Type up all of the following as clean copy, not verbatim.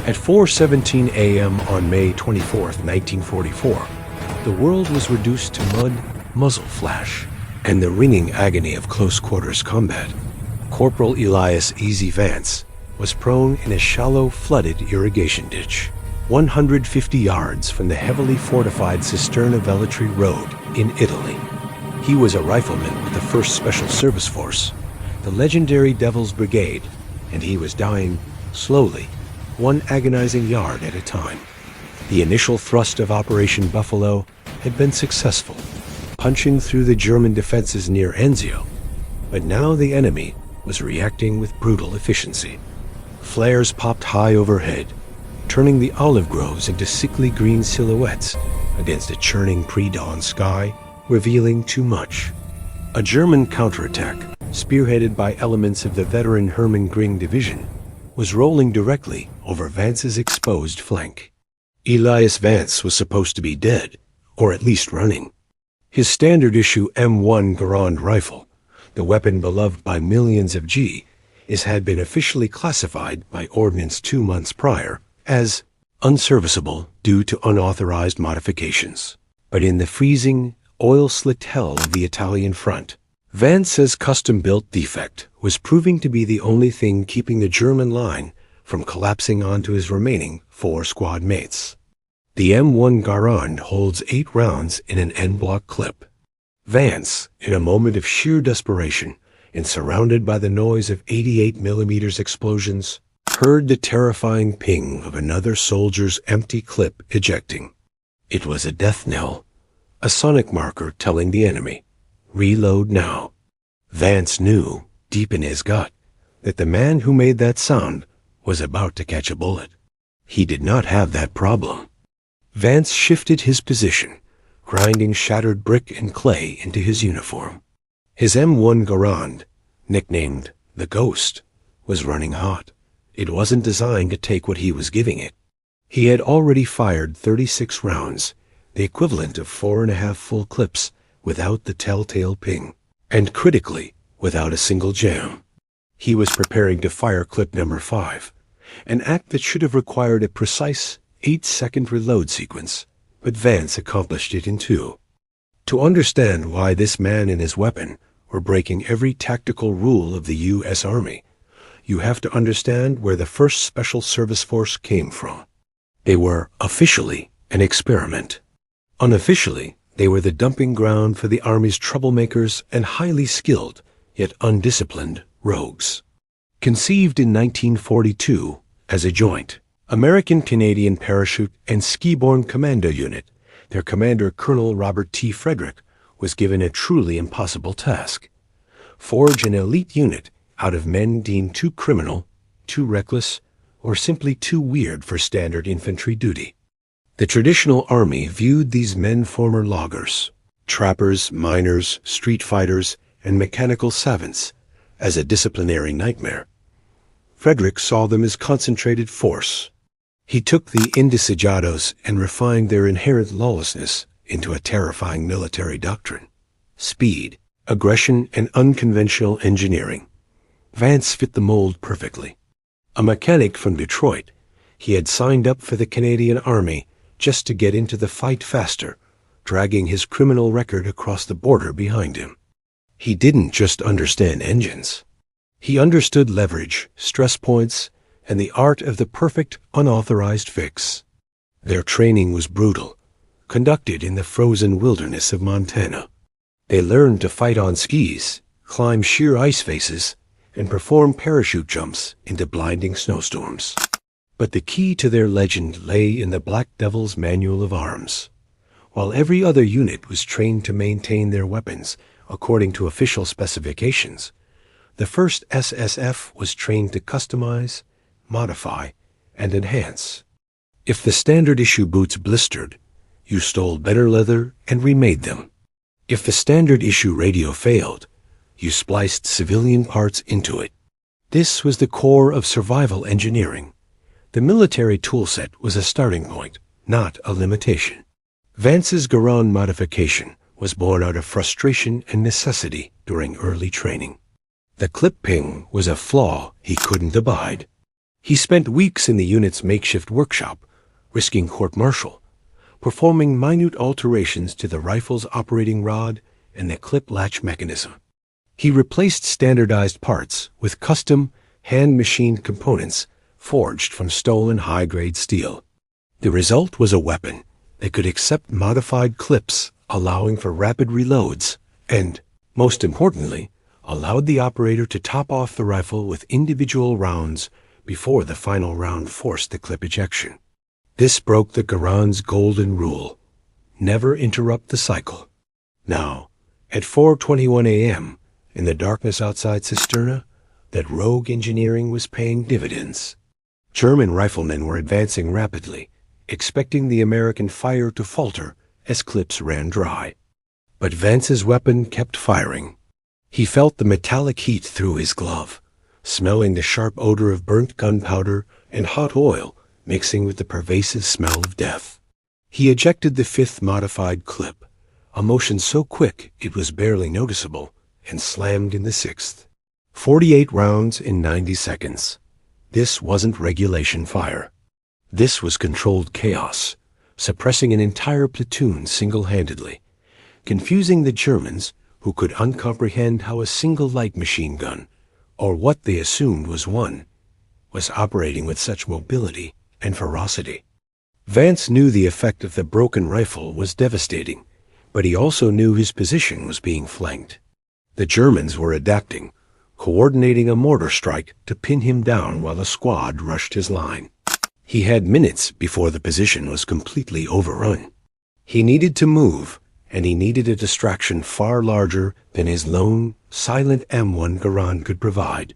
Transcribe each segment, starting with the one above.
At 4:17 a.m. on May 24, 1944, the world was reduced to mud, muzzle flash, and the ringing agony of close-quarters combat. Corporal Elias "Easy" Vance was prone in a shallow, flooded irrigation ditch, 150 yards from the heavily fortified Cisterna Road in Italy. He was a rifleman with the 1st Special Service Force, the legendary Devil's Brigade, and he was dying slowly, one agonizing yard at a time. The initial thrust of Operation Buffalo had been successful, punching through the German defenses near Anzio, but now the enemy was reacting with brutal efficiency. Flares popped high overhead, turning the olive groves into sickly green silhouettes against a churning pre-dawn sky, revealing too much. A German counterattack, spearheaded by elements of the veteran Hermann Göring Division, was rolling directly over Vance's exposed flank. Elias Vance was supposed to be dead, or at least running. His standard-issue M1 Garand rifle, the weapon beloved by millions of Gs, had been officially classified by Ordnance 2 months prior as unserviceable due to unauthorized modifications. But in the freezing, oil-slicked hell of the Italian front, Vance's custom-built defect was proving to be the only thing keeping the German line from collapsing onto his remaining 4 squad mates. The M1 Garand holds 8 rounds in an en-bloc clip. Vance, in a moment of sheer desperation and surrounded by the noise of 88mm explosions, heard the terrifying ping of another soldier's empty clip ejecting. It was a death knell, a sonic marker telling the enemy, "Reload now." Vance knew, deep in his gut, that the man who made that sound was about to catch a bullet. He did not have that problem. Vance shifted his position, grinding shattered brick and clay into his uniform. His M1 Garand, nicknamed the Ghost, was running hot. It wasn't designed to take what he was giving it. He had already fired 36 rounds, the equivalent of 4.5 full clips, without the telltale ping, and critically, without a single jam. He was preparing to fire clip number 5, an act that should have required a precise 8-second reload sequence, but Vance accomplished it in 2. To understand why this man and his weapon were breaking every tactical rule of the U.S. Army, you have to understand where the 1st Special Service Force came from. They were officially an experiment. Unofficially, they were the dumping ground for the Army's troublemakers and highly skilled, yet undisciplined, rogues. Conceived in 1942 as a joint American-Canadian Parachute and Ski-Borne Commando Unit, their commander, Colonel Robert T. Frederick, was given a truly impossible task: forge an elite unit out of men deemed too criminal, too reckless, or simply too weird for standard infantry duty. The traditional Army viewed these men former loggers, trappers, miners, street fighters, and mechanical savants as a disciplinary nightmare. Frederick saw them as concentrated force. He took the indecisados and refined their inherent lawlessness into a terrifying military doctrine: speed, aggression, and unconventional engineering. Vance fit the mold perfectly. A mechanic from Detroit, he had signed up for the Canadian Army just to get into the fight faster, dragging his criminal record across the border behind him. He didn't just understand engines. He understood leverage, stress points, and the art of the perfect unauthorized fix. Their training was brutal, conducted in the frozen wilderness of Montana. They learned to fight on skis, climb sheer ice faces, and perform parachute jumps into blinding snowstorms. But the key to their legend lay in the Black Devil's Manual of Arms. While every other unit was trained to maintain their weapons according to official specifications, the 1st SSF was trained to customize, modify, and enhance. If the standard issue boots blistered, you stole better leather and remade them. If the standard issue radio failed, you spliced civilian parts into it. This was the core of survival engineering. The military toolset was a starting point, not a limitation. Vance's Garand modification was born out of frustration and necessity during early training. The clip ping was a flaw he couldn't abide. He spent weeks in the unit's makeshift workshop, risking court-martial, performing minute alterations to the rifle's operating rod and the clip latch mechanism. He replaced standardized parts with custom, hand-machined components forged from stolen high-grade steel. The result was a weapon that could accept modified clips, allowing for rapid reloads, and, most importantly, allowed the operator to top off the rifle with individual rounds before the final round forced the clip ejection. This broke the Garand's golden rule: never interrupt the cycle. Now, at 4:21 a.m., in the darkness outside Cisterna, that rogue engineering was paying dividends. German riflemen were advancing rapidly, expecting the American fire to falter as clips ran dry. But Vance's weapon kept firing. He felt the metallic heat through his glove, smelling the sharp odor of burnt gunpowder and hot oil mixing with the pervasive smell of death. He ejected the fifth modified clip, a motion so quick it was barely noticeable, and slammed in the sixth. 48 rounds in 90 seconds. This wasn't regulation fire. This was controlled chaos, suppressing an entire platoon single-handedly, confusing the Germans, who could uncomprehend how a single light machine gun, or what they assumed was one, was operating with such mobility and ferocity. Vance knew the effect of the broken rifle was devastating, but he also knew his position was being flanked. The Germans were adapting, coordinating a mortar strike to pin him down while a squad rushed his line. He had minutes before the position was completely overrun. He needed to move, and he needed a distraction far larger than his lone, silent M1 Garand could provide.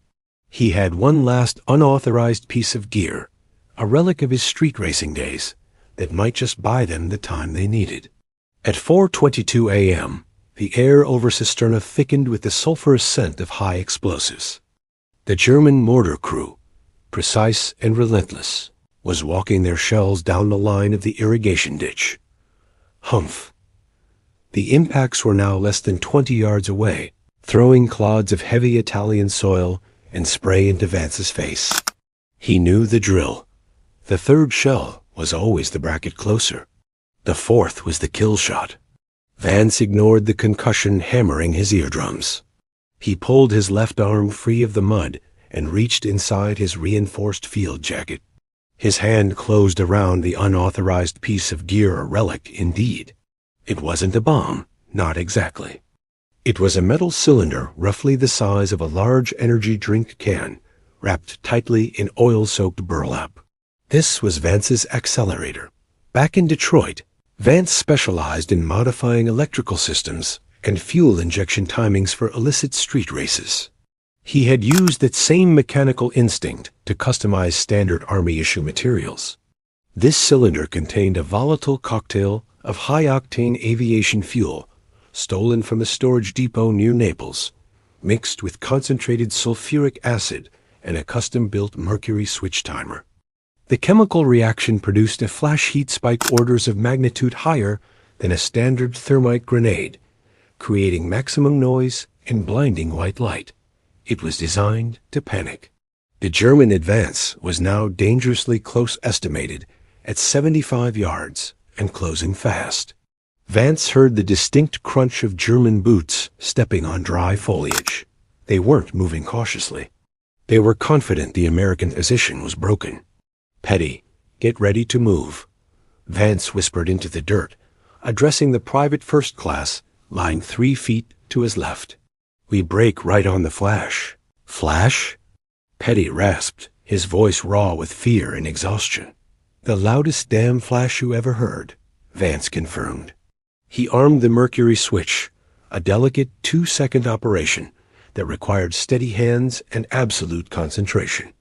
He had one last unauthorized piece of gear, a relic of his street racing days, that might just buy them the time they needed. At 4:22 a.m., the air over Cisterna thickened with the sulfurous scent of high explosives. The German mortar crew, precise and relentless, was walking their shells down the line of the irrigation ditch. Humph! The impacts were now less than 20 yards away, throwing clods of heavy Italian soil and spray into Vance's face. He knew the drill. The third shell was always the bracket closer. The fourth was the kill shot. Vance ignored the concussion hammering his eardrums. He pulled his left arm free of the mud and reached inside his reinforced field jacket. His hand closed around the unauthorized piece of gear, a relic indeed. It wasn't a bomb, not exactly. It was a metal cylinder roughly the size of a large energy drink can, wrapped tightly in oil-soaked burlap. This was Vance's accelerator. Back in Detroit, Vance specialized in modifying electrical systems and fuel injection timings for illicit street races. He had used that same mechanical instinct to customize standard Army-issue materials. This cylinder contained a volatile cocktail of high-octane aviation fuel stolen from a storage depot near Naples, mixed with concentrated sulfuric acid and a custom-built mercury switch timer. The chemical reaction produced a flash heat spike orders of magnitude higher than a standard thermite grenade, creating maximum noise and blinding white light. It was designed to panic. The German advance was now dangerously close, estimated at 75 yards and closing fast. Vance heard the distinct crunch of German boots stepping on dry foliage. They weren't moving cautiously. They were confident the American position was broken. "Petty, get ready to move," Vance whispered into the dirt, addressing the private first class lying 3 feet to his left. "We break right on the flash." "Flash?" Petty rasped, his voice raw with fear and exhaustion. "The loudest damn flash you ever heard," Vance confirmed. He armed the mercury switch, a delicate 2-second operation that required steady hands and absolute concentration.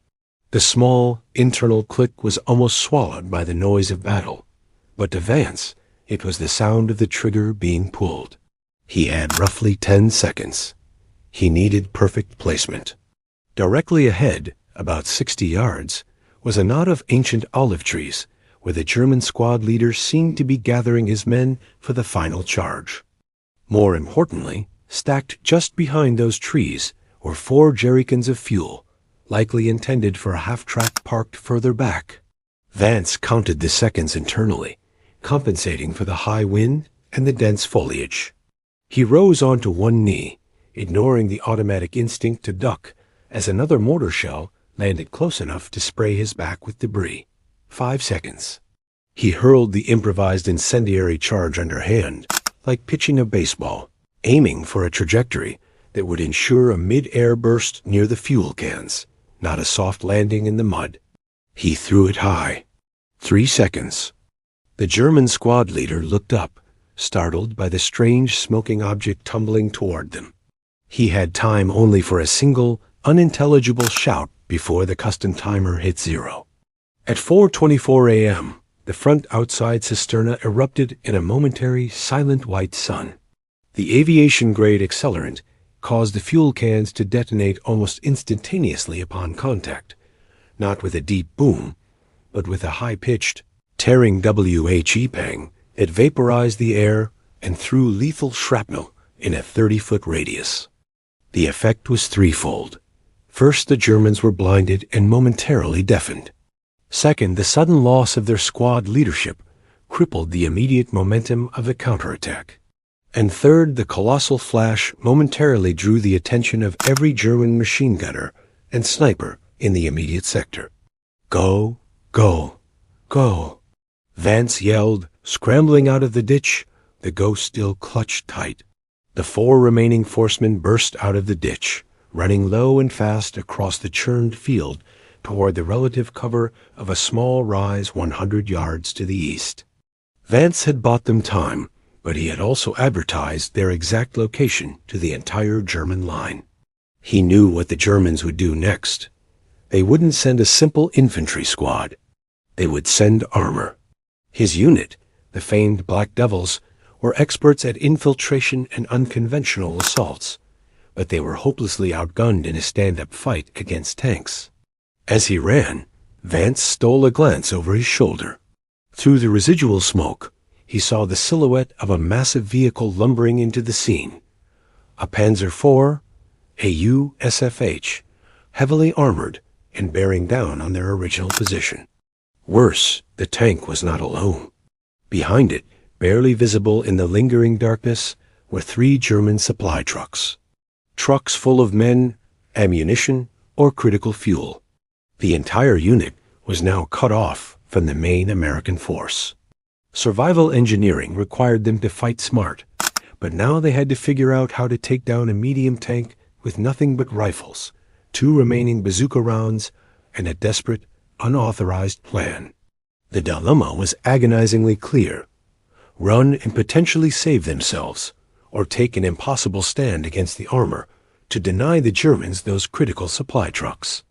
The small, internal click was almost swallowed by the noise of battle, but to Vance, it was the sound of the trigger being pulled. He had roughly 10 seconds. He needed perfect placement. Directly ahead, about 60 yards, was a knot of ancient olive trees, where the German squad leader seemed to be gathering his men for the final charge. More importantly, stacked just behind those trees were 4 jerrycans of fuel, likely intended for a half-track parked further back. Vance counted the seconds internally, compensating for the high wind and the dense foliage. He rose onto one knee, ignoring the automatic instinct to duck as another mortar shell landed close enough to spray his back with debris. 5 seconds. He hurled the improvised incendiary charge underhand, like pitching a baseball, aiming for a trajectory that would ensure a mid-air burst near the fuel cans, not a soft landing in the mud. He threw it high. 3 seconds. The German squad leader looked up, startled by the strange smoking object tumbling toward them. He had time only for a single, unintelligible shout before the custom timer hit 0. At 4:24 a.m., the front outside Cisterna erupted in a momentary, silent white sun. The aviation-grade accelerant caused the fuel cans to detonate almost instantaneously upon contact, not with a deep boom, but with a high-pitched, tearing WHE pang that vaporized the air and threw lethal shrapnel in a 30-foot radius. The effect was threefold. First, the Germans were blinded and momentarily deafened. Second, the sudden loss of their squad leadership crippled the immediate momentum of the counterattack. And third, the colossal flash momentarily drew the attention of every German machine gunner and sniper in the immediate sector. Go, go, go. Vance yelled, scrambling out of the ditch, the ghost still clutched tight. The 4 remaining forcemen burst out of the ditch, running low and fast across the churned field toward the relative cover of a small rise 100 yards to the east. Vance had bought them time, but he had also advertised their exact location to the entire German line. He knew what the Germans would do next. They wouldn't send a simple infantry squad. They would send armor. His unit, the famed Black Devils, were experts at infiltration and unconventional assaults, but they were hopelessly outgunned in a stand-up fight against tanks. As he ran, Vance stole a glance over his shoulder. Through the residual smoke, he saw the silhouette of a massive vehicle lumbering into the scene. A Panzer IV, a USFH, heavily armored and bearing down on their original position. Worse, the tank was not alone. Behind it, barely visible in the lingering darkness, were 3 German supply trucks. Trucks full of men, ammunition, or critical fuel. The entire unit was now cut off from the main American force. Survival engineering required them to fight smart, but now they had to figure out how to take down a medium tank with nothing but rifles, 2 remaining bazooka rounds, and a desperate, unauthorized plan. The dilemma was agonizingly clear. Run and potentially save themselves, or take an impossible stand against the armor to deny the Germans those critical supply trucks.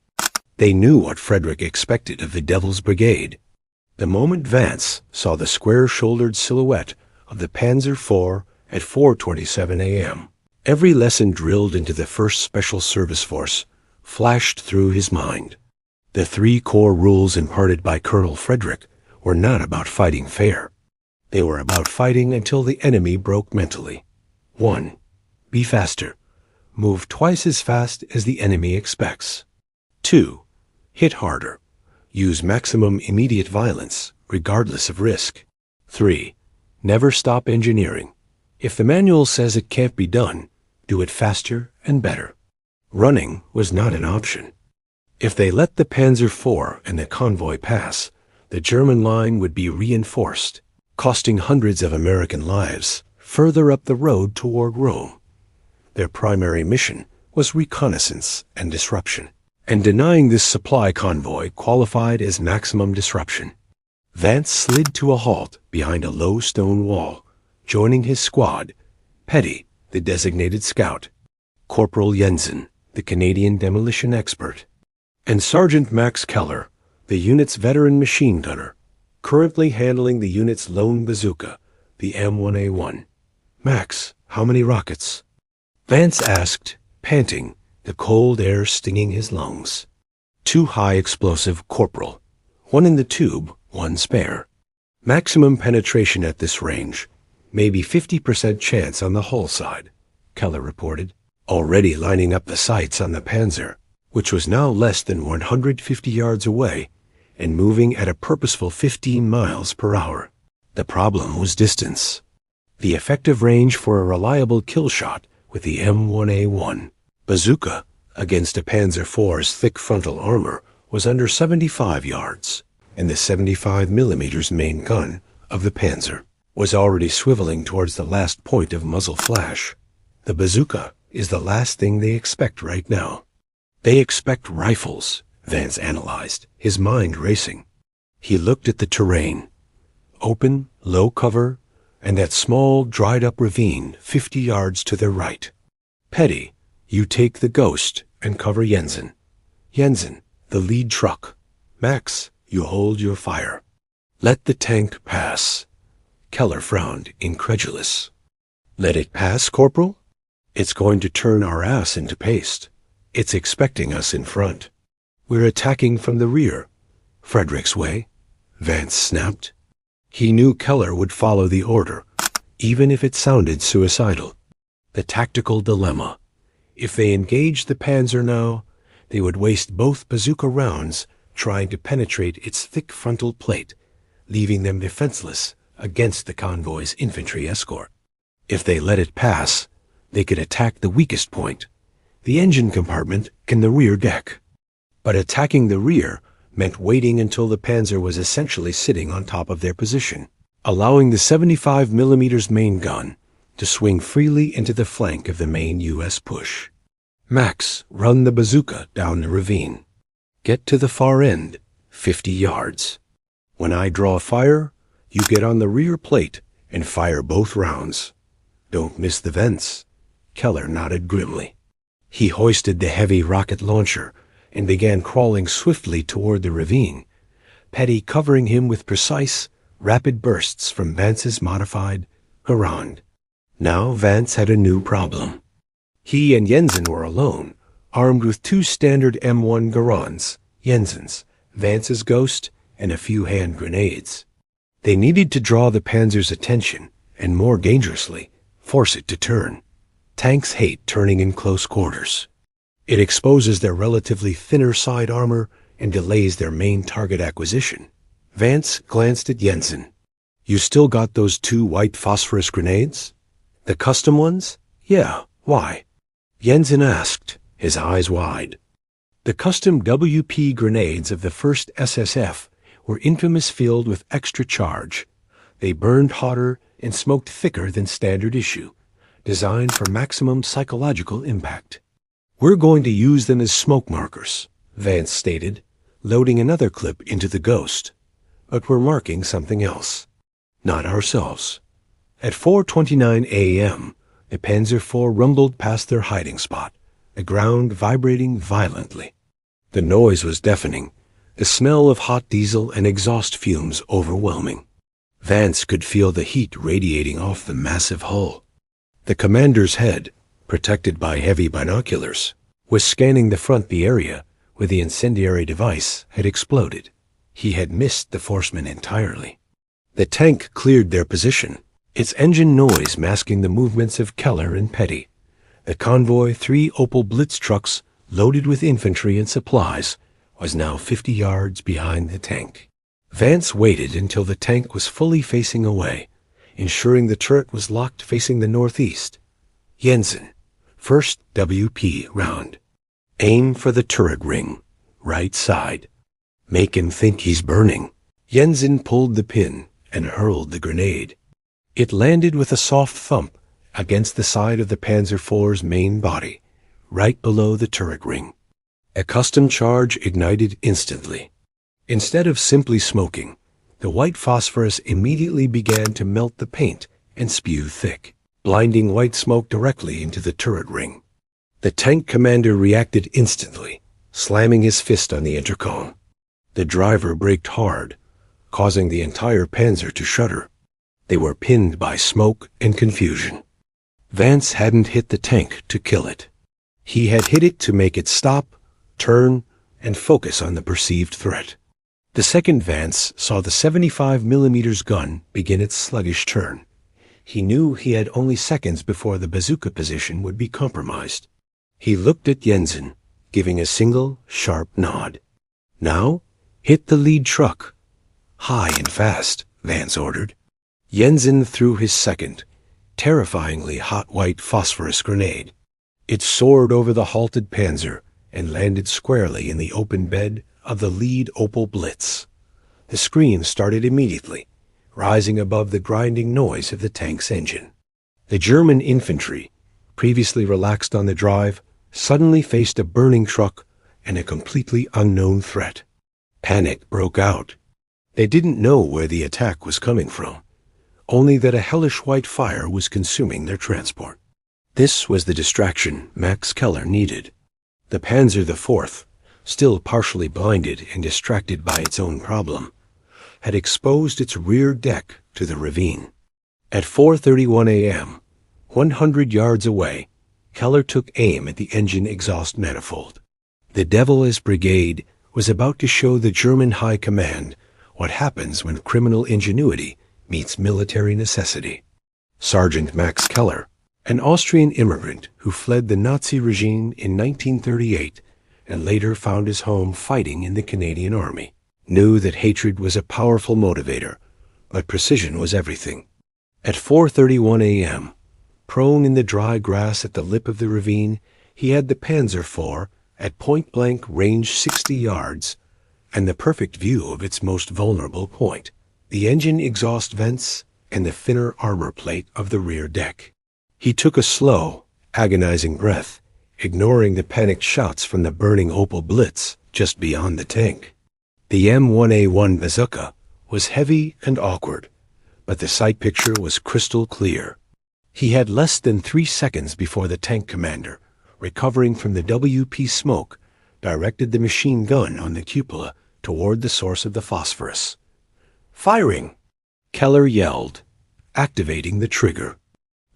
They knew what Frederick expected of the Devil's Brigade. The moment Vance saw the square-shouldered silhouette of the Panzer IV at 4:27 a.m., every lesson drilled into the 1st Special Service Force flashed through his mind. The 3 core rules imparted by Colonel Frederick were not about fighting fair. They were about fighting until the enemy broke mentally. 1. Be faster. Move twice as fast as the enemy expects. 2. Hit harder. Use maximum immediate violence, regardless of risk. 3. Never stop engineering. If the manual says it can't be done, do it faster and better. Running was not an option. If they let the Panzer IV and the convoy pass, the German line would be reinforced, costing hundreds of American lives further up the road toward Rome. Their primary mission was reconnaissance and disruption, and denying this supply convoy qualified as maximum disruption. Vance slid to a halt behind a low stone wall, joining his squad, Petty, the designated scout, Corporal Jensen, the Canadian demolition expert, and Sergeant Max Keller, the unit's veteran machine gunner, currently handling the unit's lone bazooka, the M1A1. Max, how many rockets? Vance asked, panting, the cold air stinging his lungs. 2 high explosive, Corporal. 1 in the tube, 1 spare. Maximum penetration at this range. Maybe 50% chance on the hull side, Keller reported, already lining up the sights on the Panzer. which was now less than 150 yards away and moving at a purposeful 15 miles per hour. The problem was distance. The effective range for a reliable kill shot with the M1A1 bazooka against a Panzer IV's thick frontal armor was under 75 yards, and the 75mm main gun of the Panzer was already swiveling towards the last point of muzzle flash. The bazooka is the last thing they expect right now. They expect rifles, Vance analyzed, his mind racing. He looked at the terrain. Open, low cover, and that small, dried-up ravine 50 yards to their right. Petty, you take the Ghost and cover Jensen. Jensen, the lead truck. Max, you hold your fire. Let the tank pass. Keller frowned, incredulous. Let it pass, Corporal? It's going to turn our ass into paste. It's expecting us in front. We're attacking from the rear. Frederick's way, Vance snapped. He knew Keller would follow the order, even if it sounded suicidal. The tactical dilemma. If they engaged the Panzer now, they would waste both bazooka rounds trying to penetrate its thick frontal plate, leaving them defenseless against the convoy's infantry escort. If they let it pass, they could attack the weakest point, the engine compartment and the rear deck. But attacking the rear meant waiting until the Panzer was essentially sitting on top of their position, allowing the 75mm main gun to swing freely into the flank of the main U.S. push. Max, run the bazooka down the ravine. Get to the far end, 50 yards. When I draw fire, you get on the rear plate and fire both rounds. Don't miss the vents. Keller nodded grimly. He hoisted the heavy rocket launcher and began crawling swiftly toward the ravine, Petty covering him with precise, rapid bursts from Vance's modified Garand. Now Vance had a new problem. He and Jensen were alone, armed with two standard M1 Garands, Jensen's, Vance's Ghost, and a few hand grenades. They needed to draw the Panzer's attention, and more dangerously, force it to turn. Tanks hate turning in close quarters. It exposes their relatively thinner side armor and delays their main target acquisition. Vance glanced at Jensen. You still got those two white phosphorus grenades? The custom ones? Yeah, why? Jensen asked, his eyes wide. The custom WP grenades of the 1st SSF were infamous filled with extra charge. They burned hotter and smoked thicker than standard issue, designed for maximum psychological impact. We're going to use them as smoke markers, Vance stated, loading another clip into the Ghost. But we're marking something else. Not ourselves. At 4:29 a.m., the Panzer IV rumbled past their hiding spot, the ground vibrating violently. The noise was deafening, the smell of hot diesel and exhaust fumes overwhelming. Vance could feel the heat radiating off the massive hull. The commander's head, protected by heavy binoculars, was scanning the front the area where the incendiary device had exploded. He had missed the Forcemen entirely. The tank cleared their position, its engine noise masking the movements of Keller and Petty. The convoy, 3 Opel Blitz trucks loaded with infantry and supplies, was now 50 yards behind the tank. Vance waited until the tank was fully facing away, ensuring the turret was locked facing the northeast. Jensen, first WP round. Aim for the turret ring, right side. Make him think he's burning. Jensen pulled the pin and hurled the grenade. It landed with a soft thump against the side of the Panzer IV's main body, right below the turret ring. A custom charge ignited instantly. Instead of simply smoking, the white phosphorus immediately began to melt the paint and spew thick, blinding white smoke directly into the turret ring. The tank commander reacted instantly, slamming his fist on the intercom. The driver braked hard, causing the entire Panzer to shudder. They were pinned by smoke and confusion. Vance hadn't hit the tank to kill it. He had hit it to make it stop, turn, and focus on the perceived threat. The second Vance saw the 75mm gun begin its sluggish turn. He knew he had only seconds before the bazooka position would be compromised. He looked at Jensen, giving a single, sharp nod. "Now, hit the lead truck." "High and fast," Vance ordered. Jensen threw his second, terrifyingly hot white phosphorus grenade. It soared over the halted Panzer and landed squarely in the open bed of the lead Opel Blitz. The scream started immediately, rising above the grinding noise of the tank's engine. The German infantry, previously relaxed on the drive, suddenly faced a burning truck and a completely unknown threat. Panic broke out. They didn't know where the attack was coming from, only that a hellish white fire was consuming their transport. This was the distraction Max Keller needed. The Panzer IV, still partially blinded and distracted by its own problem, had exposed its rear deck to the ravine. At 4:31 a.m., 100 yards away, Keller took aim at the engine exhaust manifold. The Devil's Brigade was about to show the German High Command what happens when criminal ingenuity meets military necessity. Sergeant Max Keller, an Austrian immigrant who fled the Nazi regime in 1938 and later found his home fighting in the Canadian Army, knew that hatred was a powerful motivator, but precision was everything. At 4:31 a.m., prone in the dry grass at the lip of the ravine, he had the Panzer IV at point-blank range 60 yards and the perfect view of its most vulnerable point, the engine exhaust vents and the thinner armor plate of the rear deck. He took a slow, agonizing breath, ignoring the panicked shouts from the burning Opel Blitz just beyond the tank. The M1A1 bazooka was heavy and awkward, but the sight picture was crystal clear. He had less than 3 seconds before the tank commander, recovering from the WP smoke, directed the machine gun on the cupola toward the source of the phosphorus. "Firing!" Keller yelled, activating the trigger.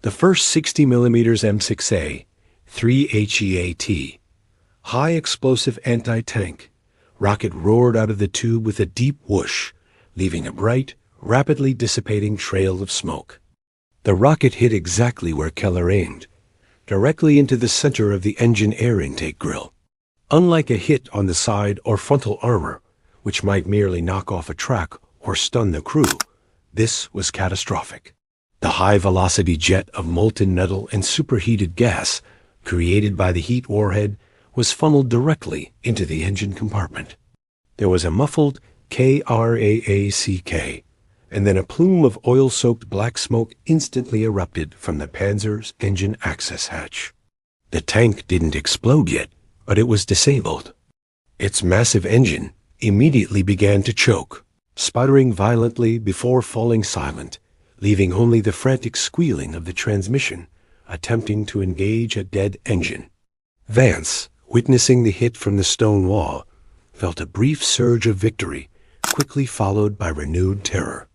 The first 60mm M6A, 3HEAT, high-explosive anti-tank, rocket roared out of the tube with a deep whoosh, leaving a bright, rapidly dissipating trail of smoke. The rocket hit exactly where Keller aimed, directly into the center of the engine air intake grill. Unlike a hit on the side or frontal armor, which might merely knock off a track or stun the crew, this was catastrophic. The high-velocity jet of molten metal and superheated gas created by the heat warhead was funneled directly into the engine compartment. There was a muffled KRAACK, and then a plume of oil-soaked black smoke instantly erupted from the Panzer's engine access hatch. The tank didn't explode yet, but it was disabled. Its massive engine immediately began to choke, sputtering violently before falling silent, leaving only the frantic squealing of the transmission attempting to engage a dead engine. Vance, witnessing the hit from the stone wall, felt a brief surge of victory, quickly followed by renewed terror.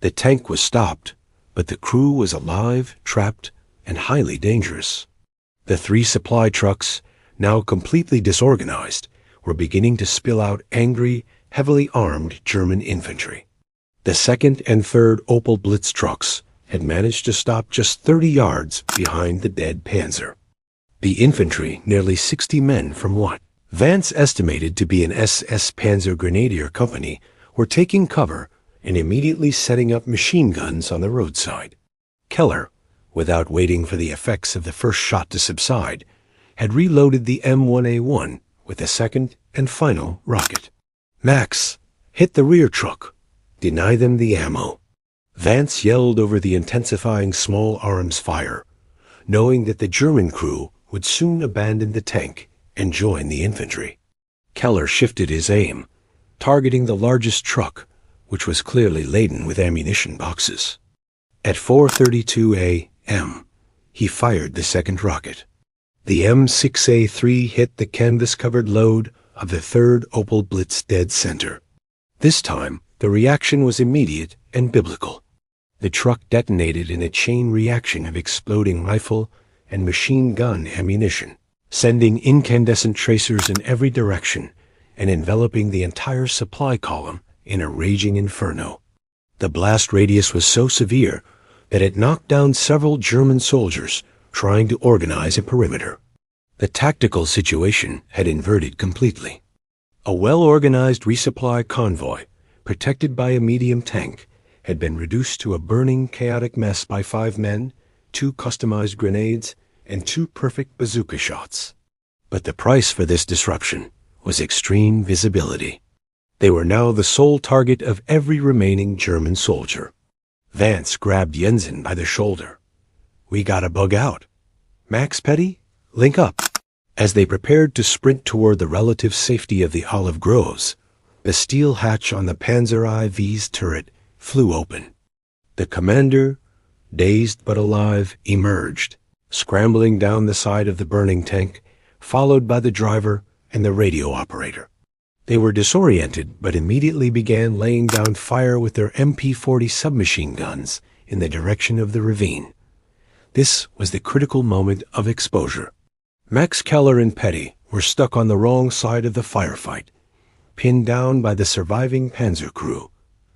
The tank was stopped, but the crew was alive, trapped, and highly dangerous. The 3 supply trucks, now completely disorganized, were beginning to spill out angry, heavily armed German infantry. The 2nd and 3rd Opel Blitz trucks had managed to stop just 30 yards behind the dead Panzer. The infantry, nearly 60 men from what Vance estimated to be an SS Panzer Grenadier Company, were taking cover and immediately setting up machine guns on the roadside. Keller, without waiting for the effects of the first shot to subside, had reloaded the M1A1 with a second and final rocket. "Max, hit the rear truck. Deny them the ammo." Vance yelled over the intensifying small arms fire, knowing that the German crew would soon abandon the tank and join the infantry. Keller shifted his aim, targeting the largest truck, which was clearly laden with ammunition boxes. At 4:32 a.m., he fired the second rocket. The M6A3 hit the canvas-covered load of the 3rd Opel Blitz dead center. This time, the reaction was immediate and biblical. The truck detonated in a chain reaction of exploding rifle and machine gun ammunition, sending incandescent tracers in every direction and enveloping the entire supply column in a raging inferno. The blast radius was so severe that it knocked down several German soldiers trying to organize a perimeter. The tactical situation had inverted completely. A well-organized resupply convoy, protected by a medium tank, had been reduced to a burning, chaotic mess by 5 men, 2 customized grenades, and 2 perfect bazooka shots. But the price for this disruption was extreme visibility. They were now the sole target of every remaining German soldier. Vance grabbed Jensen by the shoulder. "We gotta bug out. Max Petty, link up." As they prepared to sprint toward the relative safety of the olive groves, the steel hatch on the Panzer IV's turret flew open. The commander, dazed but alive, emerged, scrambling down the side of the burning tank, followed by the driver and the radio operator. They were disoriented, but immediately began laying down fire with their MP-40 submachine guns in the direction of the ravine. This was the critical moment of exposure. Max Keller and Petty were stuck on the wrong side of the firefight, pinned down by the surviving panzer crew.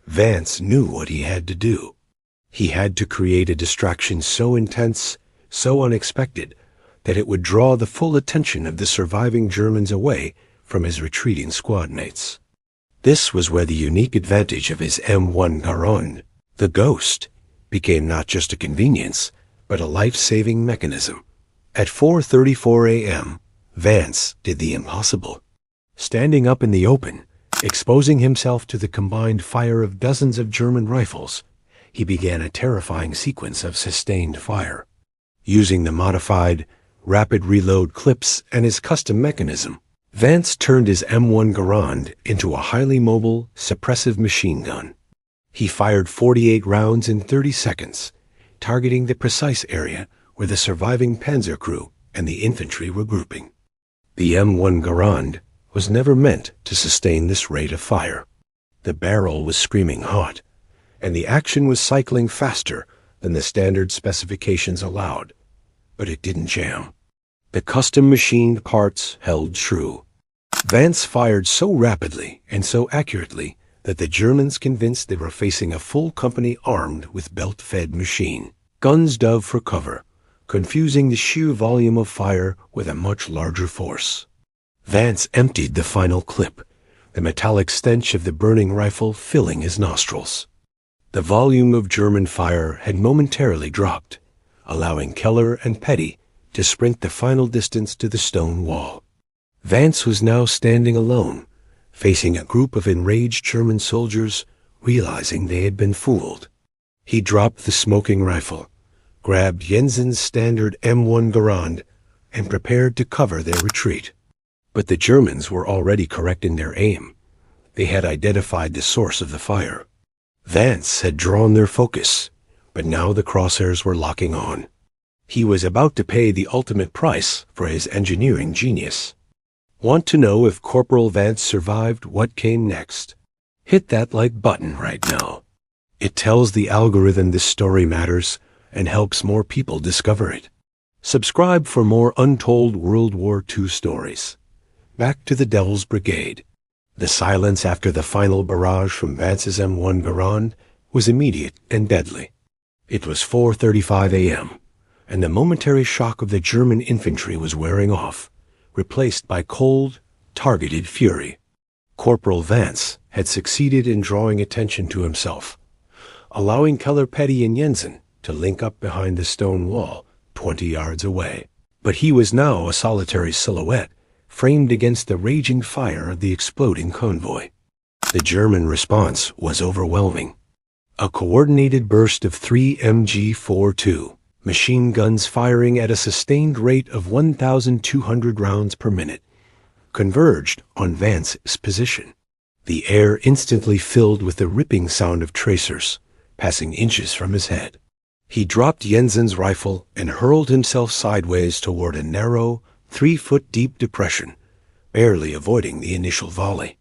Vance knew what he had to do. He had to create a distraction so intense, so unexpected, that it would draw the full attention of the surviving Germans away from his retreating squad mates. This was where the unique advantage of his M1 Garand, the Ghost, became not just a convenience, but a life-saving mechanism. At 4:34 a.m., Vance did the impossible. Standing up in the open, exposing himself to the combined fire of dozens of German rifles, he began a terrifying sequence of sustained fire. Using the modified, rapid reload clips and his custom mechanism, Vance turned his M1 Garand into a highly mobile, suppressive machine gun. He fired 48 rounds in 30 seconds, targeting the precise area where the surviving panzer crew and the infantry were grouping. The M1 Garand was never meant to sustain this rate of fire. The barrel was screaming hot, and the action was cycling faster than the standard specifications allowed. But it didn't jam. The custom-machined parts held true. Vance fired so rapidly and so accurately that the Germans convinced they were facing a full company armed with belt-fed machine. Guns dove for cover, confusing the sheer volume of fire with a much larger force. Vance emptied the final clip, the metallic stench of the burning rifle filling his nostrils. The volume of German fire had momentarily dropped, allowing Keller and Petty to sprint the final distance to the stone wall. Vance was now standing alone, facing a group of enraged German soldiers, realizing they had been fooled. He dropped the smoking rifle, grabbed Jensen's standard M1 Garand, and prepared to cover their retreat. But the Germans were already correct in their aim. They had identified the source of the fire. Vance had drawn their focus, but now the crosshairs were locking on. He was about to pay the ultimate price for his engineering genius. Want to know if Corporal Vance survived what came next? Hit that like button right now. It tells the algorithm this story matters and helps more people discover it. Subscribe for more untold World War II stories. Back to the Devil's Brigade. The silence after the final barrage from Vance's M1 Garand was immediate and deadly. It was 4:35 a.m., and the momentary shock of the German infantry was wearing off, replaced by cold, targeted fury. Corporal Vance had succeeded in drawing attention to himself, allowing Keller, Petty, and Jensen to link up behind the stone wall 20 yards away. But he was now a solitary silhouette, framed against the raging fire of the exploding convoy. The German response was overwhelming. A coordinated burst of 3 MG-42 machine guns firing at a sustained rate of 1,200 rounds per minute converged on Vance's position. The air instantly filled with the ripping sound of tracers passing inches from his head. He dropped Jensen's rifle and hurled himself sideways toward a narrow, 3-foot-deep depression, barely avoiding the initial volley.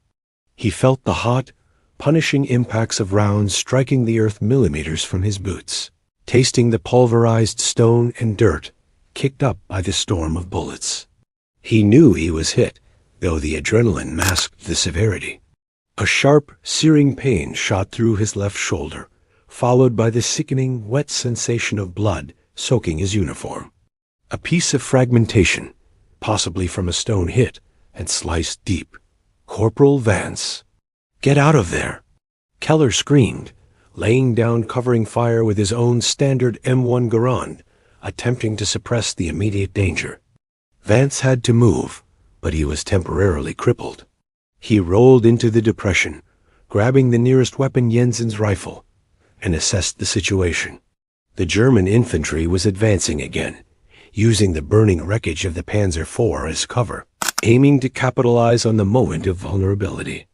He felt the hot, punishing impacts of rounds striking the earth millimeters from his boots, tasting the pulverized stone and dirt kicked up by the storm of bullets. He knew he was hit, though the adrenaline masked the severity. A sharp, searing pain shot through his left shoulder, followed by the sickening, wet sensation of blood soaking his uniform. A piece of fragmentation, possibly from a stone hit, and sliced deep. Corporal Vance. "Get out of there!" Keller screamed, laying down covering fire with his own standard M1 Garand, attempting to suppress the immediate danger. Vance had to move, but he was temporarily crippled. He rolled into the depression, grabbing the nearest weapon, Jensen's rifle, and assessed the situation. The German infantry was advancing again, using the burning wreckage of the Panzer IV as cover, aiming to capitalize on the moment of vulnerability.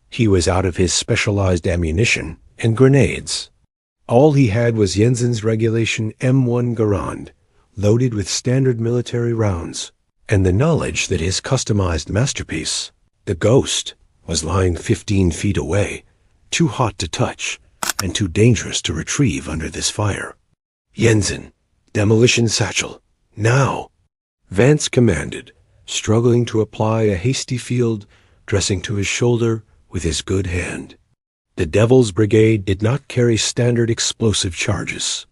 He was out of his specialized ammunition and grenades. All he had was Jensen's regulation M1 Garand, loaded with standard military rounds, and the knowledge that his customized masterpiece, the Ghost, was lying 15 feet away, too hot to touch and too dangerous to retrieve under this fire. "Jensen, demolition satchel, now!" Vance commanded, struggling to apply a hasty field dressing to his shoulder with his good hand. The Devil's Brigade did not carry standard explosive charges.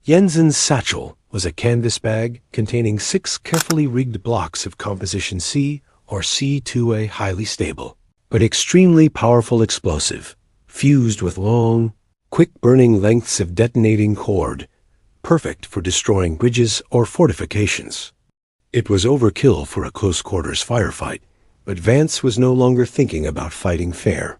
Jensen's satchel was a canvas bag containing 6 carefully rigged blocks of composition C or C2A, highly stable, but extremely powerful explosive, fused with long, quick-burning lengths of detonating cord, perfect for destroying bridges or fortifications. It was overkill for a close-quarters firefight, but Vance was no longer thinking about fighting fair.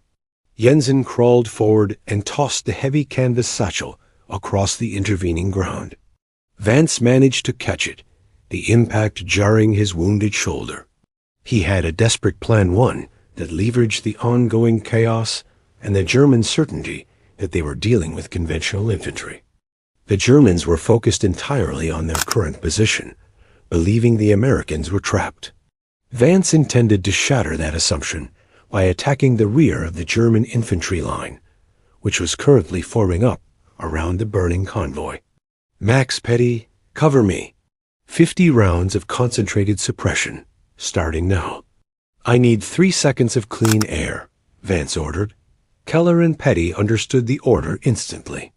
Jensen crawled forward and tossed the heavy canvas satchel across the intervening ground. Vance managed to catch it, the impact jarring his wounded shoulder. He had a desperate Plan 1 that leveraged the ongoing chaos and the German certainty that they were dealing with conventional infantry. The Germans were focused entirely on their current position, believing the Americans were trapped. Vance intended to shatter that assumption by attacking the rear of the German infantry line, which was currently forming up around the burning convoy. "Max Petty, cover me. 50 rounds of concentrated suppression, starting now." "I need 3 seconds of clean air," Vance ordered. Keller and Petty understood the order instantly.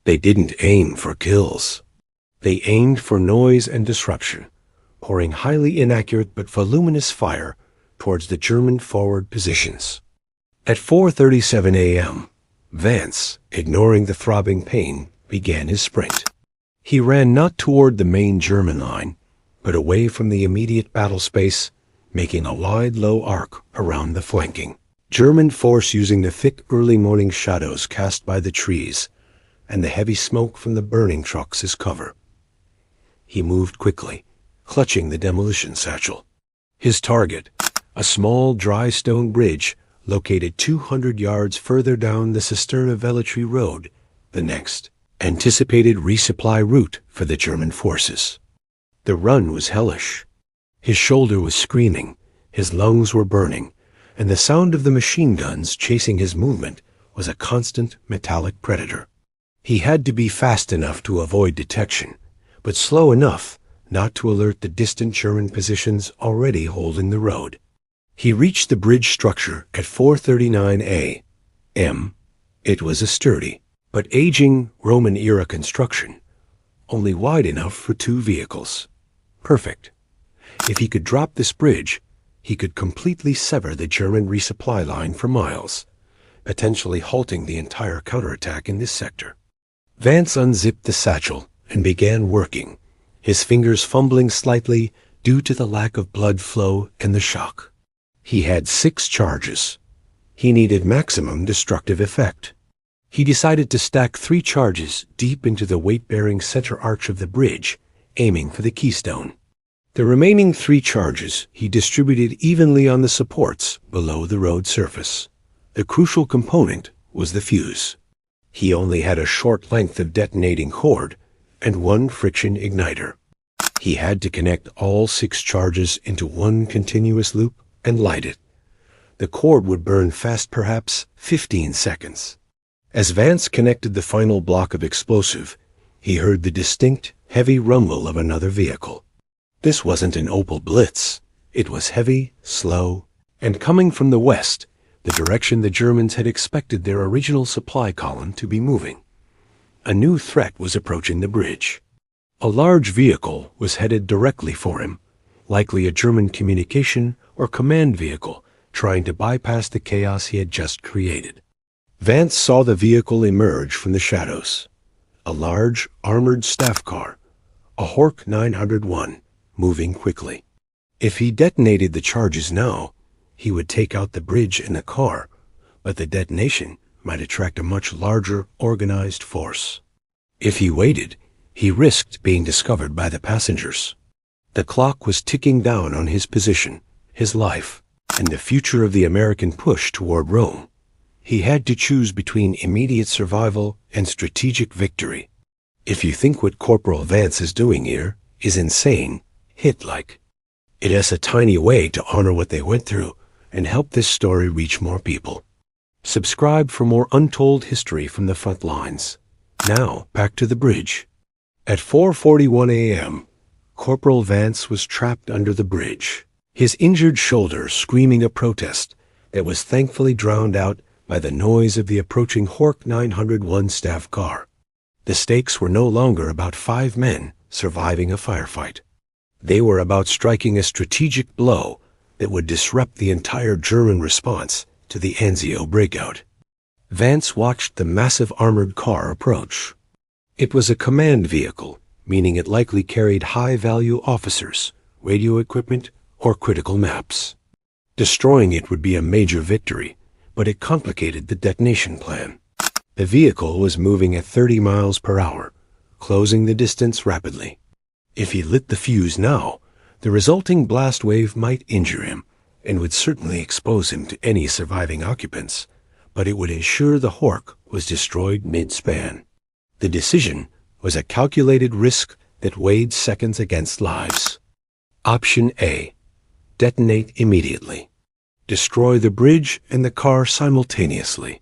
They didn't aim for kills. They aimed for noise and disruption, pouring highly inaccurate but voluminous fire towards the German forward positions. At 4:37 a.m., Vance, ignoring the throbbing pain, began his sprint. He ran not toward the main German line, but away from the immediate battle space, making a wide, low arc around the flanking German force, using the thick early morning shadows cast by the trees and the heavy smoke from the burning trucks as cover. He moved quickly, clutching the demolition satchel. His target, a small dry stone bridge located 200 yards further down the Cisterna-Velletri road, the next anticipated resupply route for the German forces. The run was hellish. His shoulder was screaming, his lungs were burning, and the sound of the machine guns chasing his movement was a constant metallic predator. He had to be fast enough to avoid detection, but slow enough not to alert the distant German positions already holding the road. He reached the bridge structure at 4:39 a.m. It was a sturdy, but aging Roman-era construction, only wide enough for 2 vehicles. Perfect. If he could drop this bridge, he could completely sever the German resupply line for miles, potentially halting the entire counterattack in this sector. Vance unzipped the satchel and began working, his fingers fumbling slightly due to the lack of blood flow and the shock. He had 6 charges. He needed maximum destructive effect. He decided to stack 3 charges deep into the weight-bearing center arch of the bridge, aiming for the keystone. The remaining 3 charges he distributed evenly on the supports below the road surface. The crucial component was the fuse. He only had a short length of detonating cord and 1 friction igniter. He had to connect all 6 charges into one continuous loop and light it. The cord would burn fast, perhaps 15 seconds. As Vance connected the final block of explosive, he heard the distinct, heavy rumble of another vehicle. This wasn't an Opel Blitz. It was heavy, slow, and coming from the west, the direction the Germans had expected their original supply column to be moving. A new threat was approaching the bridge. A large vehicle was headed directly for him, likely a German communication or command vehicle trying to bypass the chaos he had just created. Vance saw the vehicle emerge from the shadows. A large, armored staff car, a Hürtgen 901, moving quickly. If he detonated the charges now, he would take out the bridge and the car, but the detonation might attract a much larger, organized force. If he waited, he risked being discovered by the passengers. The clock was ticking down on his position, his life, and the future of the American push toward Rome. He had to choose between immediate survival and strategic victory. If you think what Corporal Vance is doing here is insane, hit like. It is a tiny way to honor what they went through and help this story reach more people. Subscribe for more untold history from the front lines. Now, back to the bridge. At 4:41 a.m., Corporal Vance was trapped under the bridge, his injured shoulder screaming a protest that was thankfully drowned out by the noise of the approaching Hürtgen 901 staff car. The stakes were no longer about 5 men surviving a firefight. They were about striking a strategic blow that would disrupt the entire German response to the Anzio breakout. Vance watched the massive armored car approach. It was a command vehicle, meaning it likely carried high-value officers, radio equipment, or critical maps. Destroying it would be a major victory, but it complicated the detonation plan. The vehicle was moving at 30 miles per hour, closing the distance rapidly. If he lit the fuse now, the resulting blast wave might injure him and would certainly expose him to any surviving occupants, but it would ensure the Hürtgen was destroyed mid-span. The decision was a calculated risk that weighed seconds against lives. Option A. Detonate immediately. Destroy the bridge and the car simultaneously.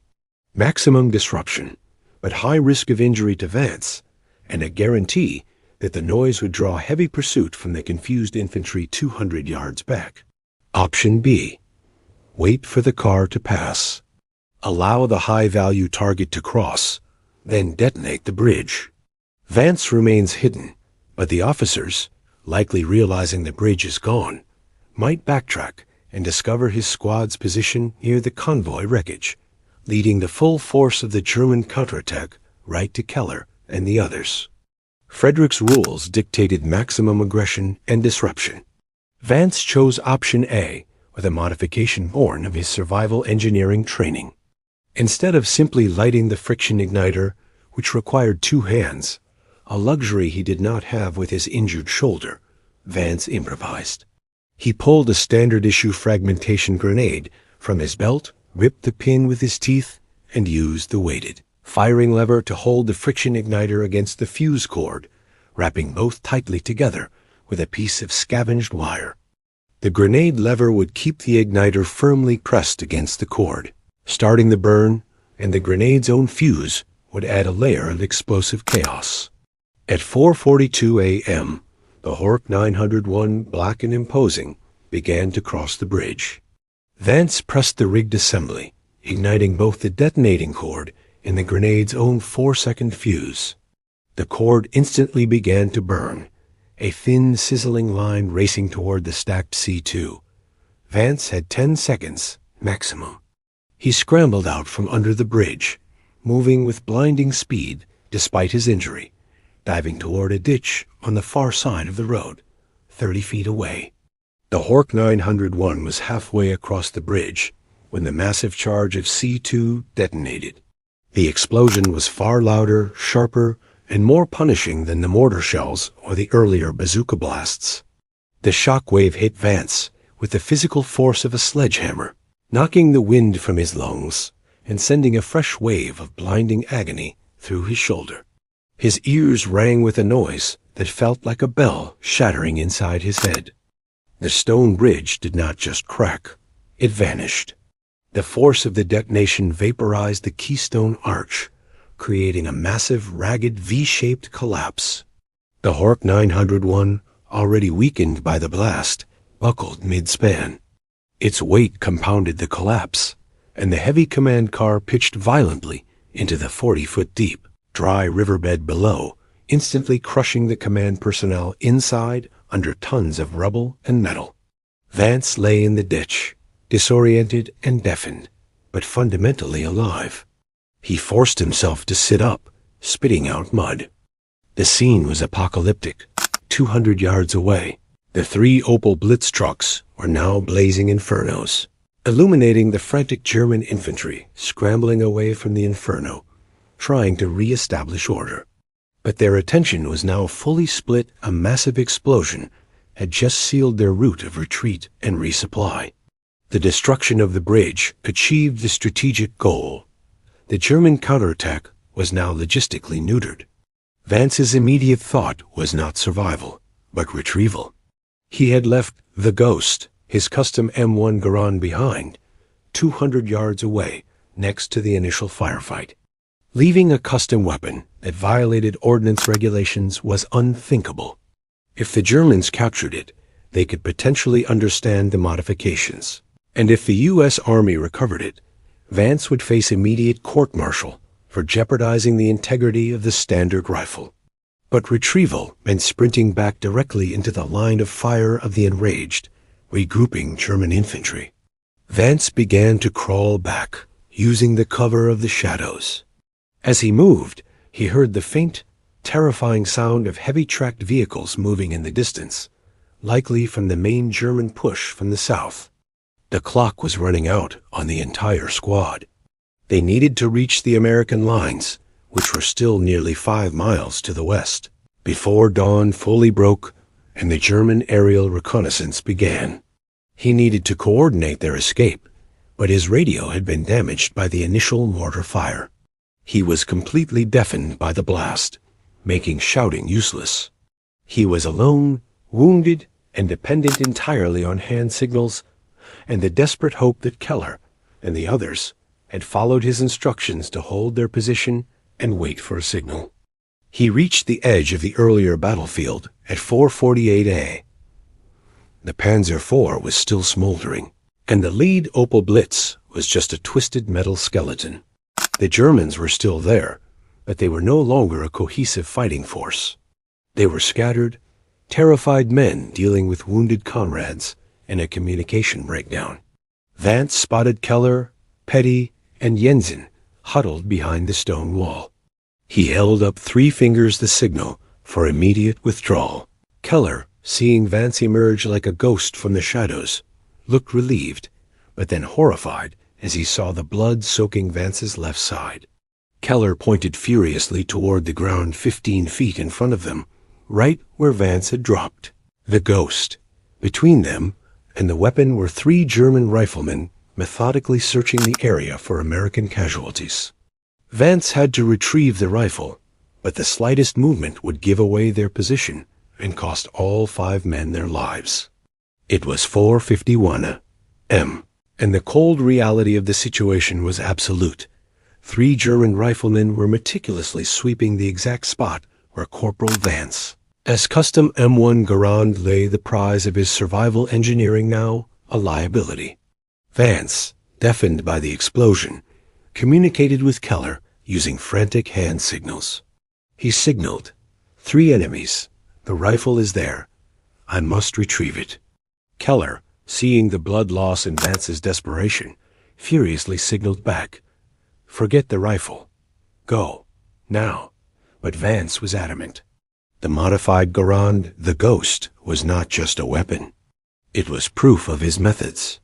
Maximum disruption, but high risk of injury to Vance, and a guarantee that the noise would draw heavy pursuit from the confused infantry 200 yards back. Option B. Wait for the car to pass. Allow the high-value target to cross, then detonate the bridge. Vance remains hidden, but the officers, likely realizing the bridge is gone, might backtrack and discover his squad's position near the convoy wreckage, leading the full force of the German counterattack right to Keller and the others. Frederick's rules dictated maximum aggression and disruption. Vance chose option A with a modification born of his survival engineering training. Instead of simply lighting the friction igniter, which required 2 hands, a luxury he did not have with his injured shoulder, Vance improvised. He pulled a standard-issue fragmentation grenade from his belt, ripped the pin with his teeth, and used the weighted firing lever to hold the friction igniter against the fuse cord, wrapping both tightly together with a piece of scavenged wire. The grenade lever would keep the igniter firmly pressed against the cord, starting the burn, and the grenade's own fuse would add a layer of explosive chaos. At 4:42 a.m., the Hürtgen 901, black and imposing, began to cross the bridge. Vance pressed the rigged assembly, igniting both the detonating cord and the grenade's own 4-second fuse. The cord instantly began to burn, a thin, sizzling line racing toward the stacked C2. Vance had 10 seconds, maximum. He scrambled out from under the bridge, moving with blinding speed despite his injury, diving toward a ditch on the far side of the road, 30 feet away. The Hürtgen 901 was halfway across the bridge when the massive charge of C2 detonated. The explosion was far louder, sharper, and more punishing than the mortar shells or the earlier bazooka blasts. The shock wave hit Vance with the physical force of a sledgehammer, knocking the wind from his lungs and sending a fresh wave of blinding agony through his shoulder. His ears rang with a noise that felt like a bell shattering inside his head. The stone bridge did not just crack, it vanished. The force of the detonation vaporized the keystone arch, creating a massive, ragged V-shaped collapse. The Hürtgen 901, already weakened by the blast, buckled mid-span. Its weight compounded the collapse, and the heavy command car pitched violently into the 40-foot deep, dry riverbed below, instantly crushing the command personnel inside, under tons of rubble and metal. Vance lay in the ditch, disoriented and deafened, but fundamentally alive. He forced himself to sit up, spitting out mud. The scene was apocalyptic. 200 yards away, the 3 Opel Blitz trucks were now blazing infernos, illuminating the frantic German infantry scrambling away from the inferno, trying to re-establish order. But their attention was now fully split. A massive explosion had just sealed their route of retreat and resupply. The destruction of the bridge achieved the strategic goal. The German counterattack was now logistically neutered. Vance's immediate thought was not survival, but retrieval. He had left the Ghost, his custom M1 Garand, behind, 200 yards away, next to the initial firefight. Leaving a custom weapon that violated ordnance regulations was unthinkable. If the Germans captured it, they could potentially understand the modifications. And if the U.S. Army recovered it, Vance would face immediate court-martial for jeopardizing the integrity of the standard rifle. But retrieval meant sprinting back directly into the line of fire of the enraged, regrouping German infantry. Vance began to crawl back, using the cover of the shadows. As he moved, he heard the faint, terrifying sound of heavy-tracked vehicles moving in the distance, likely from the main German push from the south. The clock was running out on the entire squad. They needed to reach the American lines, which were still nearly 5 miles to the west, before dawn fully broke and the German aerial reconnaissance began. He needed to coordinate their escape, but his radio had been damaged by the initial mortar fire. He was completely deafened by the blast, making shouting useless. He was alone, wounded, and dependent entirely on hand signals and the desperate hope that Keller and the others had followed his instructions to hold their position and wait for a signal. He reached the edge of the earlier battlefield at 4:48 a.m. The Panzer IV was still smoldering, and the lead Opel Blitz was just a twisted metal skeleton. The Germans were still there, but they were no longer a cohesive fighting force. They were scattered, terrified men dealing with wounded comrades and a communication breakdown. Vance spotted Keller, Petty, and Jensen huddled behind the stone wall. He held up 3 fingers the signal for immediate withdrawal. Keller, seeing Vance emerge like a ghost from the shadows, looked relieved, but then horrified as he saw the blood soaking Vance's left side. Keller pointed furiously toward the ground 15 feet in front of them, right where Vance had dropped. The Ghost. Between them and the weapon were 3 German riflemen methodically searching the area for American casualties. Vance had to retrieve the rifle, but the slightest movement would give away their position and cost all 5 men their lives. It was 4:51 a.m., and the cold reality of the situation was absolute. 3 German riflemen were meticulously sweeping the exact spot where Corporal Vance, as custom M1 Garand, lay, the prize of his survival engineering, now a liability. Vance, deafened by the explosion, communicated with Keller using frantic hand signals. He signaled, 3 enemies. The rifle is there. I must retrieve it. Keller, seeing the blood loss and Vance's desperation, furiously signaled back, forget the rifle. Go. Now. But Vance was adamant. The modified Garand, the Ghost, was not just a weapon. It was proof of his methods.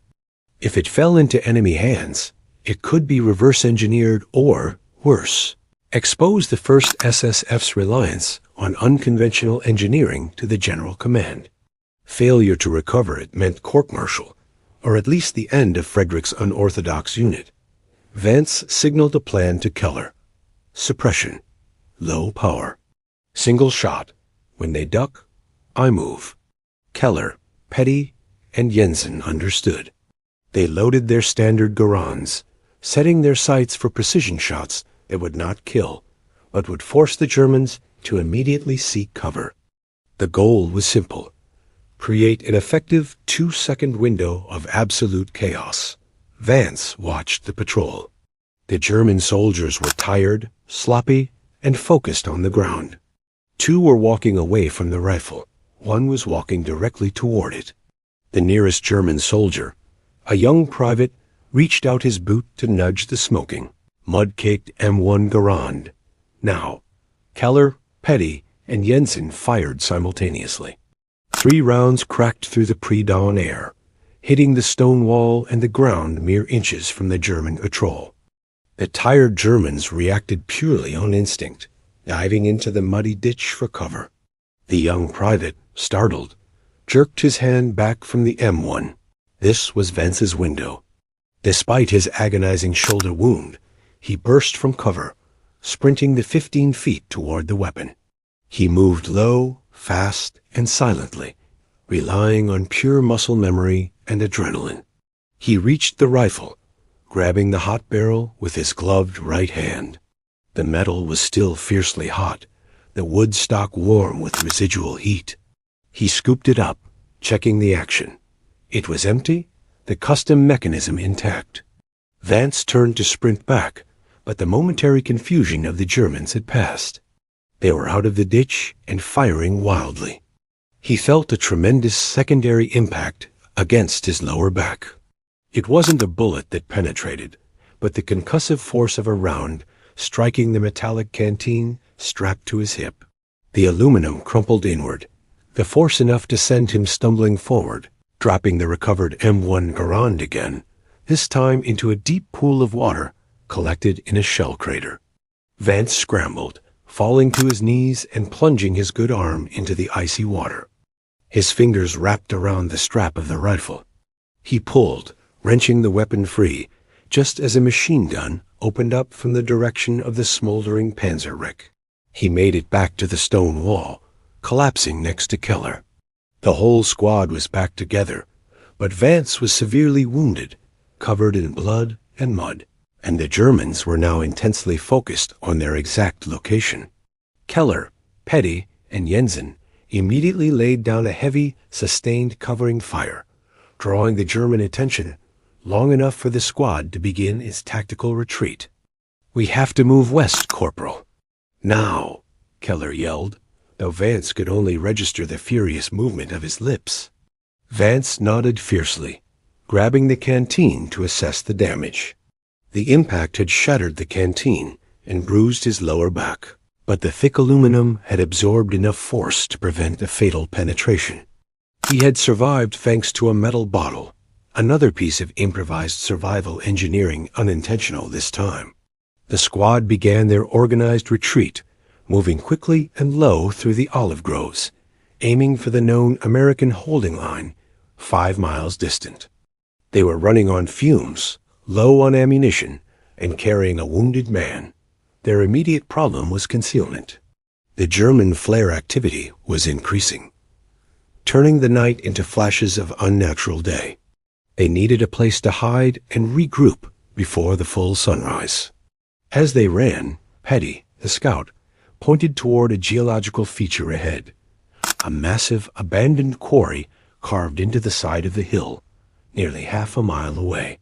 If it fell into enemy hands, it could be reverse-engineered or, worse, expose the 1st SSF's reliance on unconventional engineering to the general command. Failure to recover it meant court-martial, or at least the end of Frederick's unorthodox unit. Vance signaled a plan to Keller. Suppression. Low power. Single shot. When they duck, I move. Keller, Petty, and Jensen understood. They loaded their standard Garands, setting their sights for precision shots that would not kill, but would force the Germans to immediately seek cover. The goal was simple. Create an effective 2-second window of absolute chaos. Vance watched the patrol. The German soldiers were tired, sloppy, and focused on the ground. 2 were walking away from the rifle, one was walking directly toward it. The nearest German soldier, a young private, reached out his boot to nudge the smoking, mud-caked M1 Garand. Now, Keller, Petty, and Jensen fired simultaneously. 3 rounds cracked through the pre-dawn air, hitting the stone wall and the ground mere inches from the German patrol. The tired Germans reacted purely on instinct, diving into the muddy ditch for cover. The young private, startled, jerked his hand back from the M1. This was Vance's window. Despite his agonizing shoulder wound, he burst from cover, sprinting the 15 feet toward the weapon. He moved low, fast, and silently, relying on pure muscle memory and adrenaline. He reached the rifle, grabbing the hot barrel with his gloved right hand. The metal was still fiercely hot, the wood stock warm with residual heat. He scooped it up, checking the action. It was empty, the custom mechanism intact. Vance turned to sprint back, but the momentary confusion of the Germans had passed. They were out of the ditch and firing wildly. He felt a tremendous secondary impact against his lower back. It wasn't a bullet that penetrated, but the concussive force of a round striking the metallic canteen strapped to his hip. The aluminum crumpled inward, the force enough to send him stumbling forward, dropping the recovered M1 Garand again, this time into a deep pool of water collected in a shell crater. Vance scrambled, falling to his knees and plunging his good arm into the icy water. His fingers wrapped around the strap of the rifle. He pulled, wrenching the weapon free, just as a machine gun opened up from the direction of the smoldering Panzerwreck. He made it back to the stone wall, collapsing next to Keller. The whole squad was back together, but Vance was severely wounded, covered in blood and mud, and the Germans were now intensely focused on their exact location. Keller, Petty, and Jensen immediately laid down a heavy, sustained covering fire, drawing the German attention long enough for the squad to begin its tactical retreat. "We have to move west, Corporal." "Now," Keller yelled, though Vance could only register the furious movement of his lips. Vance nodded fiercely, grabbing the canteen to assess the damage. The impact had shattered the canteen and bruised his lower back, but the thick aluminum had absorbed enough force to prevent a fatal penetration. He had survived thanks to a metal bottle, another piece of improvised survival engineering unintentional this time. The squad began their organized retreat, moving quickly and low through the olive groves, aiming for the known American holding line, 5 miles distant. They were running on fumes, low on ammunition, and carrying a wounded man. Their immediate problem was concealment. The German flare activity was increasing, turning the night into flashes of unnatural day. They needed a place to hide and regroup before the full sunrise. As they ran, Petty, the scout, pointed toward a geological feature ahead, a massive, abandoned quarry carved into the side of the hill, nearly half a mile away.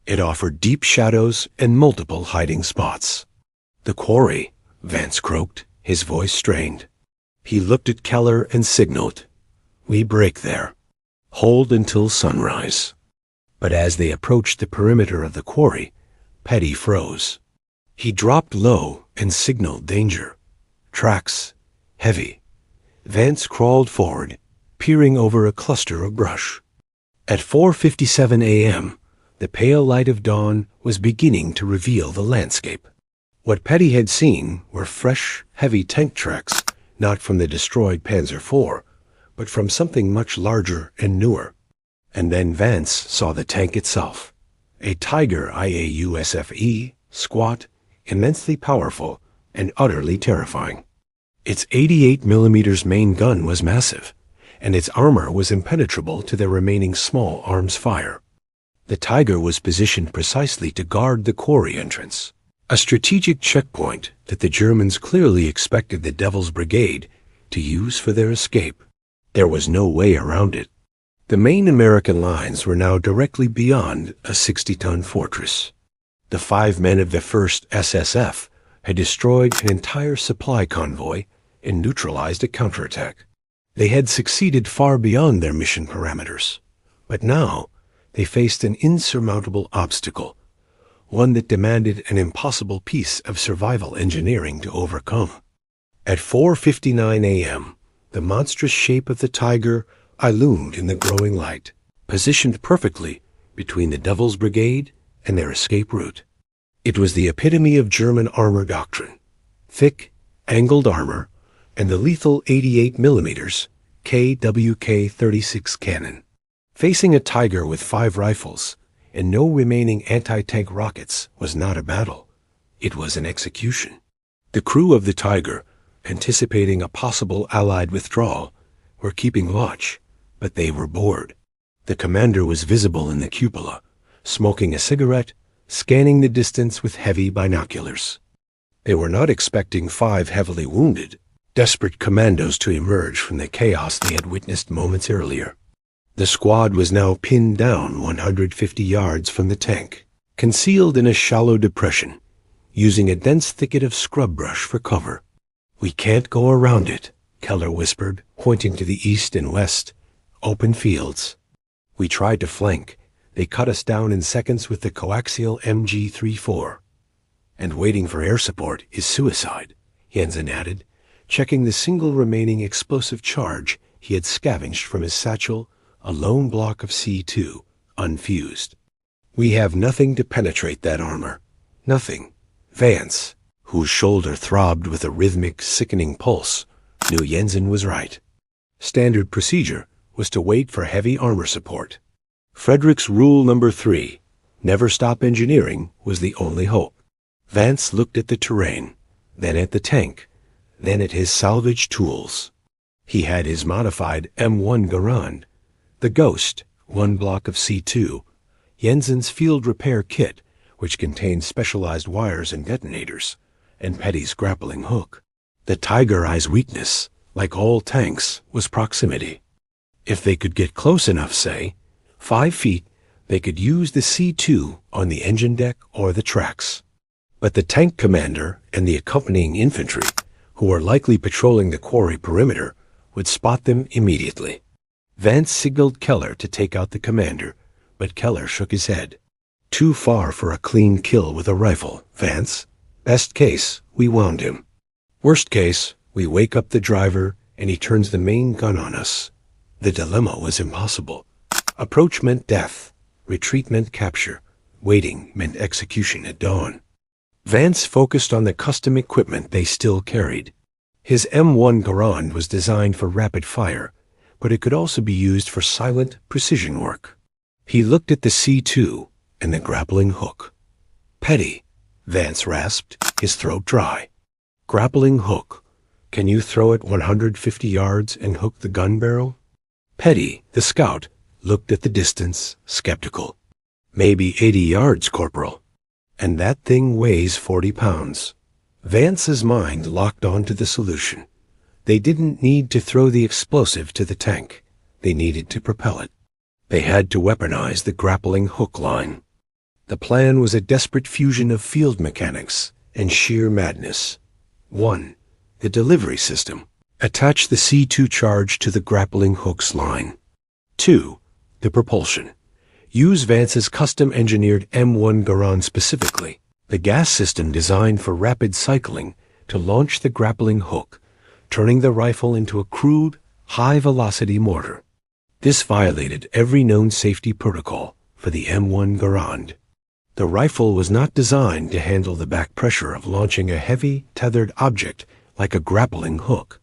It offered deep shadows and multiple hiding spots. "The quarry," Vance croaked, his voice strained. He looked at Keller and signaled, "We break there. Hold until sunrise." But as they approached the perimeter of the quarry, Petty froze. He dropped low and signaled danger. Tracks, heavy. Vance crawled forward, peering over a cluster of brush. At 4:57 a.m., the pale light of dawn was beginning to reveal the landscape. What Petty had seen were fresh, heavy tank tracks, not from the destroyed Panzer IV, but from something much larger and newer. And then Vance saw the tank itself, a Tiger IAUSFE, squat, immensely powerful, and utterly terrifying. Its 88mm main gun was massive, and its armor was impenetrable to the remaining small arms fire. The Tiger was positioned precisely to guard the quarry entrance, a strategic checkpoint that the Germans clearly expected the Devil's Brigade to use for their escape. There was no way around it. The main American lines were now directly beyond a 60-ton fortress. The 5 men of the 1st SSF had destroyed an entire supply convoy and neutralized a counterattack. They had succeeded far beyond their mission parameters, but now they faced an insurmountable obstacle, one that demanded an impossible piece of survival engineering to overcome. At 4:59 a.m., the monstrous shape of the Tiger loomed in the growing light, positioned perfectly between the Devil's Brigade and their escape route. It was the epitome of German armor doctrine: thick, angled armor and the lethal 88mm KWK-36 cannon. Facing a Tiger with 5 rifles and no remaining anti-tank rockets was not a battle. It was an execution. The crew of the Tiger, anticipating a possible Allied withdrawal, were keeping watch, but they were bored. The commander was visible in the cupola, smoking a cigarette, scanning the distance with heavy binoculars. They were not expecting 5 heavily wounded, desperate commandos to emerge from the chaos they had witnessed moments earlier. The squad was now pinned down 150 yards from the tank, concealed in a shallow depression, using a dense thicket of scrub brush for cover. "We can't go around it," Keller whispered, pointing to the east and west. "Open fields." "We tried to flank. They cut us down in seconds with the coaxial MG-34. And waiting for air support is suicide," Jensen added, checking the single remaining explosive charge he had scavenged from his satchel, a lone block of C2, unfused. "We have nothing to penetrate that armor. Nothing." Vance, whose shoulder throbbed with a rhythmic, sickening pulse, knew Jensen was right. Standard procedure was to wait for heavy armor support. Frederick's rule number 3, never stop engineering, was the only hope. Vance looked at the terrain, then at the tank, then at his salvage tools. He had his modified M1 Garand, the Ghost, 1 block of C2, Jensen's field repair kit, which contained specialized wires and detonators, and Petty's grappling hook. The Tiger Eye's weakness, like all tanks, was proximity. If they could get close enough, say, 5 feet, they could use the C2 on the engine deck or the tracks. But the tank commander and the accompanying infantry, who were likely patrolling the quarry perimeter, would spot them immediately. Vance signaled Keller to take out the commander, but Keller shook his head. "Too far for a clean kill with a rifle, Vance. Best case, we wound him. Worst case, we wake up the driver and he turns the main gun on us." The dilemma was impossible. Approach meant death, retreat meant capture, waiting meant execution at dawn. Vance focused on the custom equipment they still carried. His M1 Garand was designed for rapid fire, but it could also be used for silent precision work. He looked at the C2 and the grappling hook. "Petty," Vance rasped, his throat dry. "Grappling hook. Can you throw it 150 yards and hook the gun barrel?" Petty, the scout, looked at the distance, skeptical. "Maybe 80 yards, Corporal. And that thing weighs 40 pounds. Vance's mind locked on to the solution. They didn't need to throw the explosive to the tank. They needed to propel it. They had to weaponize the grappling hook line. The plan was a desperate fusion of field mechanics and sheer madness. 1. The delivery system. Attach the C2 charge to the grappling hook's line. 2. The propulsion. Use Vance's custom-engineered M1 Garand specifically, the gas system designed for rapid cycling, to launch the grappling hook, turning the rifle into a crude, high-velocity mortar. This violated every known safety protocol for the M1 Garand. The rifle was not designed to handle the back pressure of launching a heavy, tethered object like a grappling hook.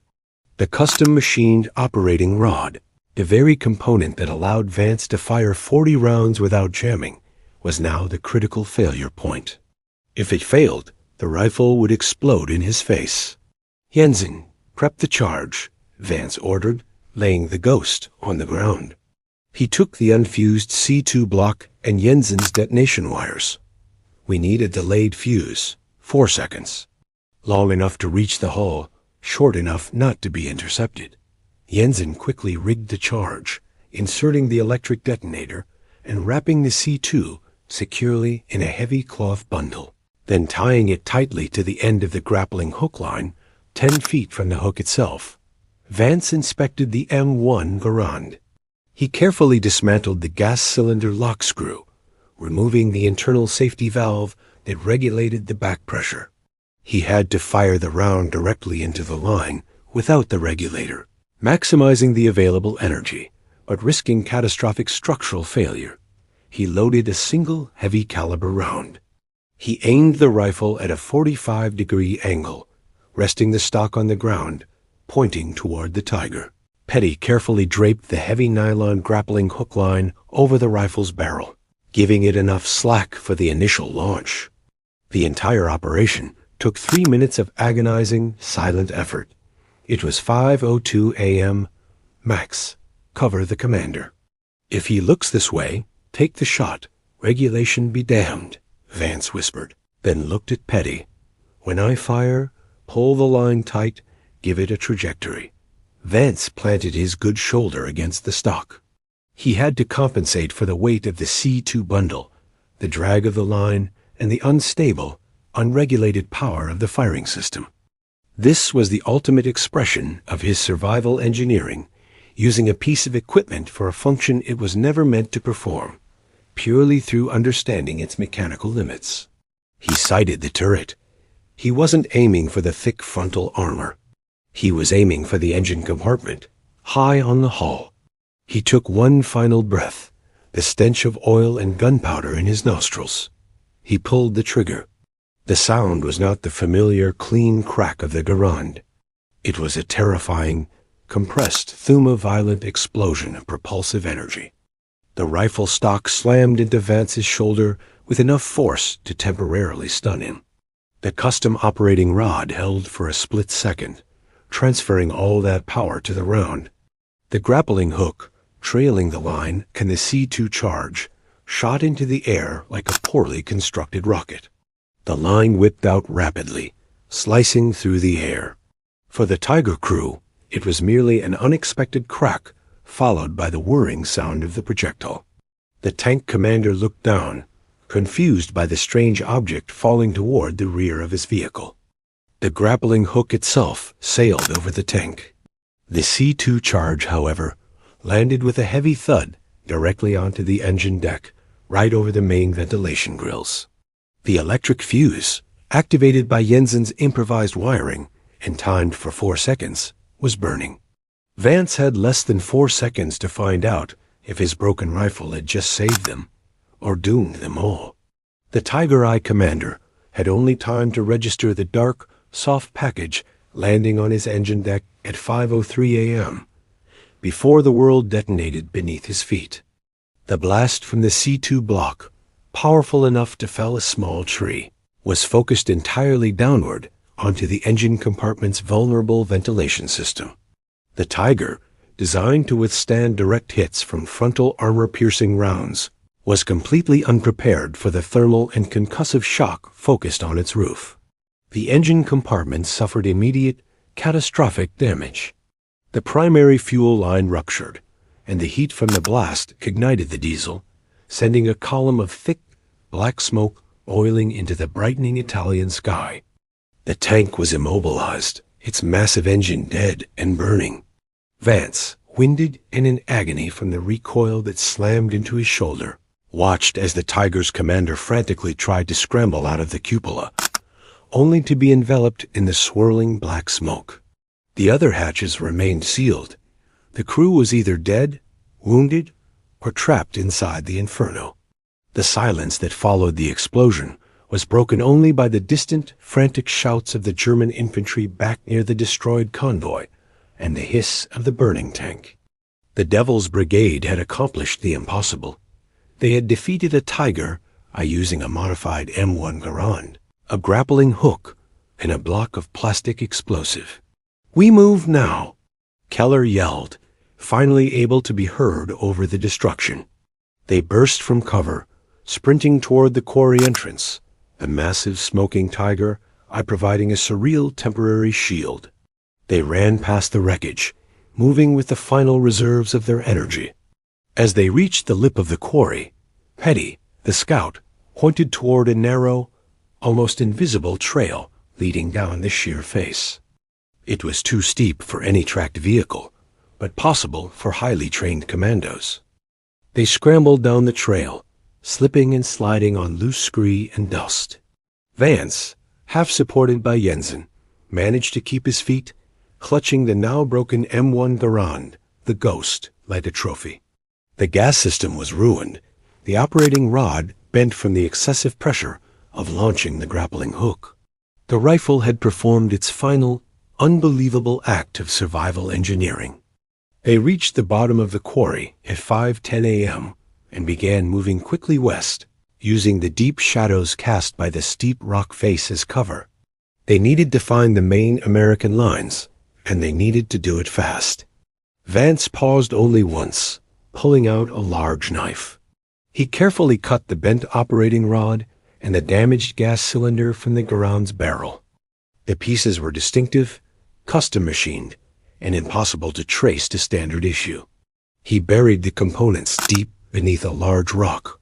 The custom-machined operating rod, the very component that allowed Vance to fire 40 rounds without jamming, was now the critical failure point. If it failed, the rifle would explode in his face. "Jensen, prep the charge," Vance ordered, laying the Ghost on the ground. He took the unfused C2 block and Jensen's detonation wires. "We need a delayed fuse, 4 seconds. Long enough to reach the hull, short enough not to be intercepted." Jensen quickly rigged the charge, inserting the electric detonator and wrapping the C2 securely in a heavy cloth bundle, then tying it tightly to the end of the grappling hook line 10 feet from the hook itself. Vance inspected the M1 Garand. He carefully dismantled the gas cylinder lock screw, removing the internal safety valve that regulated the back pressure. He had to fire the round directly into the line without the regulator, maximizing the available energy, but risking catastrophic structural failure. He loaded a single heavy caliber round. He aimed the rifle at a 45-degree angle, resting the stock on the ground, pointing toward the Tiger. Petty carefully draped the heavy nylon grappling hook line over the rifle's barrel, giving it enough slack for the initial launch. The entire operation took 3 minutes of agonizing, silent effort. It was 5:02 a.m. Max, cover the commander. If he looks this way, take the shot. Regulation be damned, Vance whispered, then looked at Petty. When I fire, pull the line tight, give it a trajectory. Vance planted his good shoulder against the stock. He had to compensate for the weight of the C2 bundle, the drag of the line, and the unstable, unregulated power of the firing system. This was the ultimate expression of his survival engineering, using a piece of equipment for a function it was never meant to perform, purely through understanding its mechanical limits. He sighted the turret. He wasn't aiming for the thick frontal armor. He was aiming for the engine compartment, high on the hull. He took one final breath, the stench of oil and gunpowder in his nostrils. He pulled the trigger. The sound was not the familiar, clean crack of the Garand. It was a terrifying, compressed, thermoviolent explosion of propulsive energy. The rifle stock slammed into Vance's shoulder with enough force to temporarily stun him. The custom operating rod held for a split second, transferring all that power to the round. The grappling hook, trailing the line, and the C2 charge, shot into the air like a poorly constructed rocket. The line whipped out rapidly, slicing through the air. For the Tiger crew, it was merely an unexpected crack, followed by the whirring sound of the projectile. The tank commander looked down, confused by the strange object falling toward the rear of his vehicle. The grappling hook itself sailed over the tank. The C2 charge, however, landed with a heavy thud directly onto the engine deck, right over the main ventilation grills. The electric fuse, activated by Jensen's improvised wiring and timed for 4 seconds, was burning. Vance had less than 4 seconds to find out if his broken rifle had just saved them or doomed them all. The Tiger Eye commander had only time to register the dark, soft package landing on his engine deck at 5:03 a.m. before the world detonated beneath his feet. The blast from the C2 block, powerful enough to fell a small tree, was focused entirely downward onto the engine compartment's vulnerable ventilation system. The Tiger, designed to withstand direct hits from frontal armor-piercing rounds, was completely unprepared for the thermal and concussive shock focused on its roof. The engine compartment suffered immediate, catastrophic damage. The primary fuel line ruptured, and the heat from the blast ignited the diesel, sending a column of thick, black smoke oiling into the brightening Italian sky. The tank was immobilized, its massive engine dead and burning. Vance, winded and in agony from the recoil that slammed into his shoulder, watched as the Tiger's commander frantically tried to scramble out of the cupola, only to be enveloped in the swirling black smoke. The other hatches remained sealed. The crew was either dead, wounded, or trapped inside the inferno. The silence that followed the explosion was broken only by the distant, frantic shouts of the German infantry back near the destroyed convoy and the hiss of the burning tank. The Devil's Brigade had accomplished the impossible. They had defeated a Tiger by using a modified M1 Garand, a grappling hook, and a block of plastic explosive. "We move now," Keller yelled, finally able to be heard over the destruction. They burst from cover, sprinting toward the quarry entrance, the massive smoking Tiger providing a surreal temporary shield. They ran past the wreckage, moving with the final reserves of their energy. As they reached the lip of the quarry, Petty, the scout, pointed toward a narrow, almost invisible trail leading down the sheer face. It was too steep for any tracked vehicle, but possible for highly trained commandos. They scrambled down the trail, slipping and sliding on loose scree and dust. Vance, half supported by Jensen, managed to keep his feet, clutching the now broken M1 Garand, the Ghost, like a trophy. The gas system was ruined, the operating rod bent from the excessive pressure of launching the grappling hook. The rifle had performed its final, unbelievable act of survival engineering. They reached the bottom of the quarry at 5:10 a.m. and began moving quickly west, using the deep shadows cast by the steep rock face as cover. They needed to find the main American lines, and they needed to do it fast. Vance paused only once, pulling out a large knife. He carefully cut the bent operating rod and the damaged gas cylinder from the Garand's barrel. The pieces were distinctive, custom machined, and impossible to trace to standard issue. He buried the components deep beneath a large rock.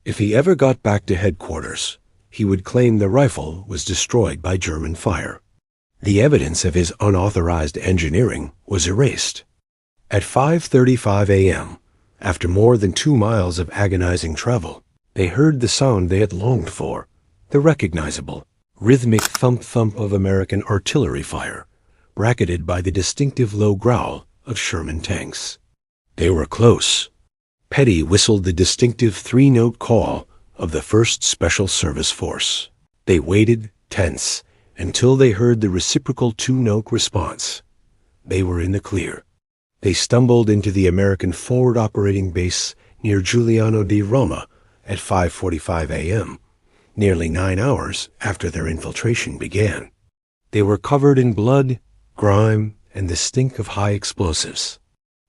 If he ever got back to headquarters, he would claim the rifle was destroyed by German fire. The evidence of his unauthorized engineering was erased. At 5:35 a.m., after more than 2 miles of agonizing travel, they heard the sound they had longed for, the recognizable, rhythmic thump-thump of American artillery fire, bracketed by the distinctive low growl of Sherman tanks. They were close. Petty whistled the distinctive 3-note call of the 1st Special Service Force. They waited, tense, until they heard the reciprocal 2-note response. They were in the clear. They stumbled into the American forward operating base near Giuliano di Roma at 5:45 a.m., nearly 9 hours after their infiltration began. They were covered in blood, grime, and the stink of high explosives.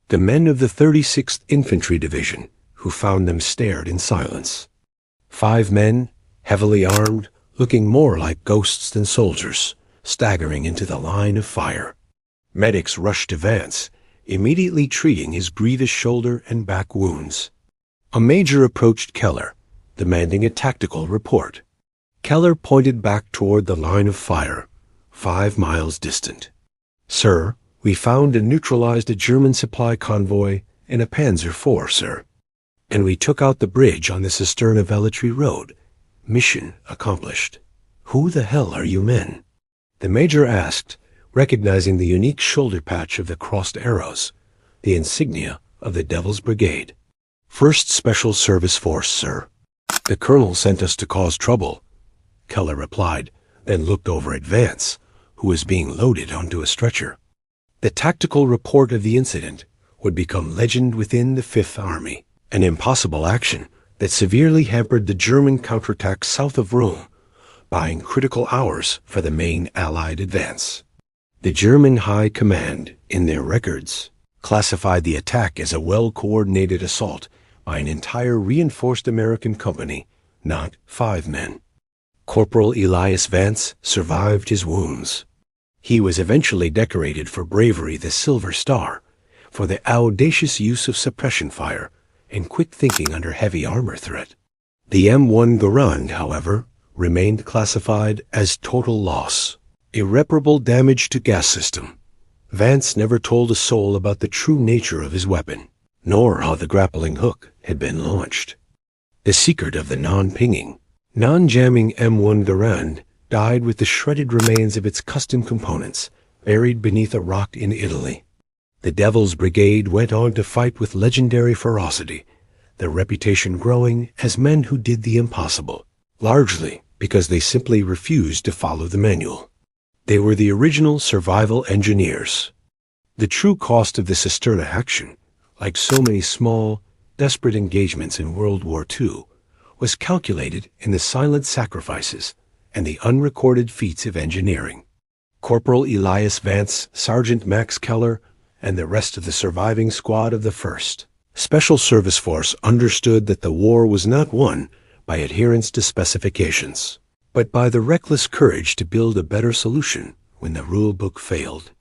The men of the 36th Infantry Division who found them stared in silence. 5 men, heavily armed, looking more like ghosts than soldiers, staggering into the line of fire. Medics rushed to Vance, immediately treating his grievous shoulder and back wounds. A major approached Keller, demanding a tactical report. Keller pointed back toward the line of fire, 5 miles distant. "Sir, we found and neutralized a German supply convoy and a Panzer IV, sir. And we took out the bridge on the Cisterna-Velletri road. Mission accomplished. Who the hell are you men?" The major asked, recognizing the unique shoulder patch of the crossed arrows, the insignia of the Devil's Brigade. "1st Special Service Force, sir." "The colonel sent us to cause trouble," Keller replied, then looked over at Vance, who was being loaded onto a stretcher. The tactical report of the incident would become legend within the Fifth Army, an impossible action that severely hampered the German counterattack south of Rome, buying critical hours for the main Allied advance. The German High Command, in their records, classified the attack as a well-coordinated assault by an entire reinforced American company, not 5 men. Corporal Elias Vance survived his wounds. He was eventually decorated for bravery the Silver Star, for the audacious use of suppression fire and quick thinking under heavy armor threat. The M1 Garand, however, remained classified as total loss, irreparable damage to gas system. Vance never told a soul about the true nature of his weapon, nor how the grappling hook had been launched. The secret of the non-pinging, non-jamming M1 Garand died with the shredded remains of its custom components buried beneath a rock in Italy. The Devil's Brigade went on to fight with legendary ferocity, their reputation growing as men who did the impossible, largely because they simply refused to follow the manual. They were the original survival engineers. The true cost of the Cisterna action, like so many small, desperate engagements in World War II, was calculated in the silent sacrifices and the unrecorded feats of engineering. Corporal Elias Vance, Sergeant Max Keller, and the rest of the surviving squad of the 1st Special Service Force understood that the war was not won by adherence to specifications, but by the reckless courage to build a better solution when the rulebook failed.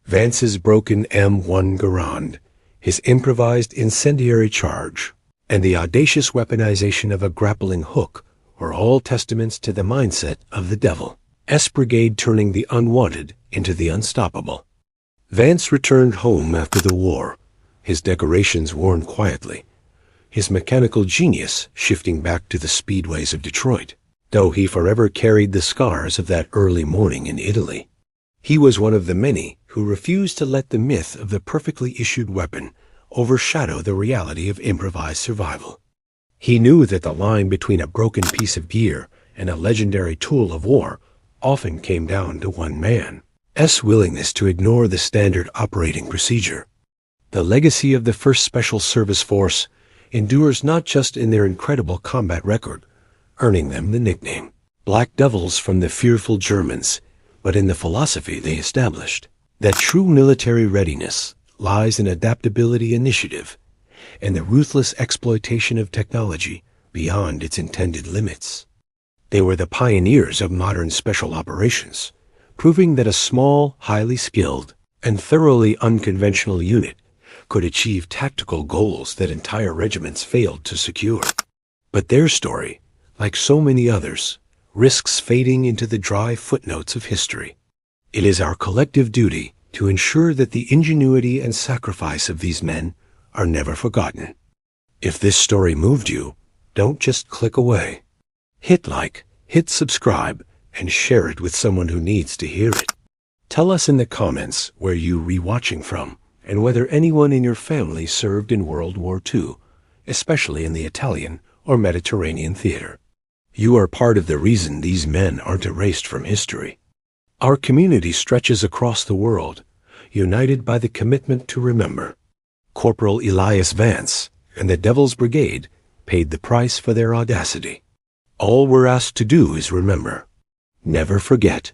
Vance's broken M1 Garand, his improvised incendiary charge, and the audacious weaponization of a grappling hook were all testaments to the mindset of the devil. Brigade turning the unwanted into the unstoppable. Vance returned home after the war, his decorations worn quietly, his mechanical genius shifting back to the speedways of Detroit, though he forever carried the scars of that early morning in Italy. He was one of the many who refused to let the myth of the perfectly issued weapon overshadow the reality of improvised survival. He knew that the line between a broken piece of gear and a legendary tool of war often came down to one man's willingness to ignore the standard operating procedure. The legacy of the 1st Special Service Force endures not just in their incredible combat record, earning them the nickname Black Devils from the fearful Germans, but in the philosophy they established, that true military readiness lies in adaptability, initiative, and the ruthless exploitation of technology beyond its intended limits. They were the pioneers of modern special operations, proving that a small, highly skilled, and thoroughly unconventional unit could achieve tactical goals that entire regiments failed to secure. But their story, like so many others, risks fading into the dry footnotes of history. It is our collective duty to ensure that the ingenuity and sacrifice of these men are never forgotten. If this story moved you, don't just click away. Hit like, hit subscribe, and share it with someone who needs to hear it. Tell us in the comments where you're rewatching from and whether anyone in your family served in World War II, especially in the Italian or Mediterranean theater. You are part of the reason these men aren't erased from history. Our community stretches across the world, united by the commitment to remember. Corporal Elias Vance and the Devil's Brigade paid the price for their audacity. All we're asked to do is remember. Never forget.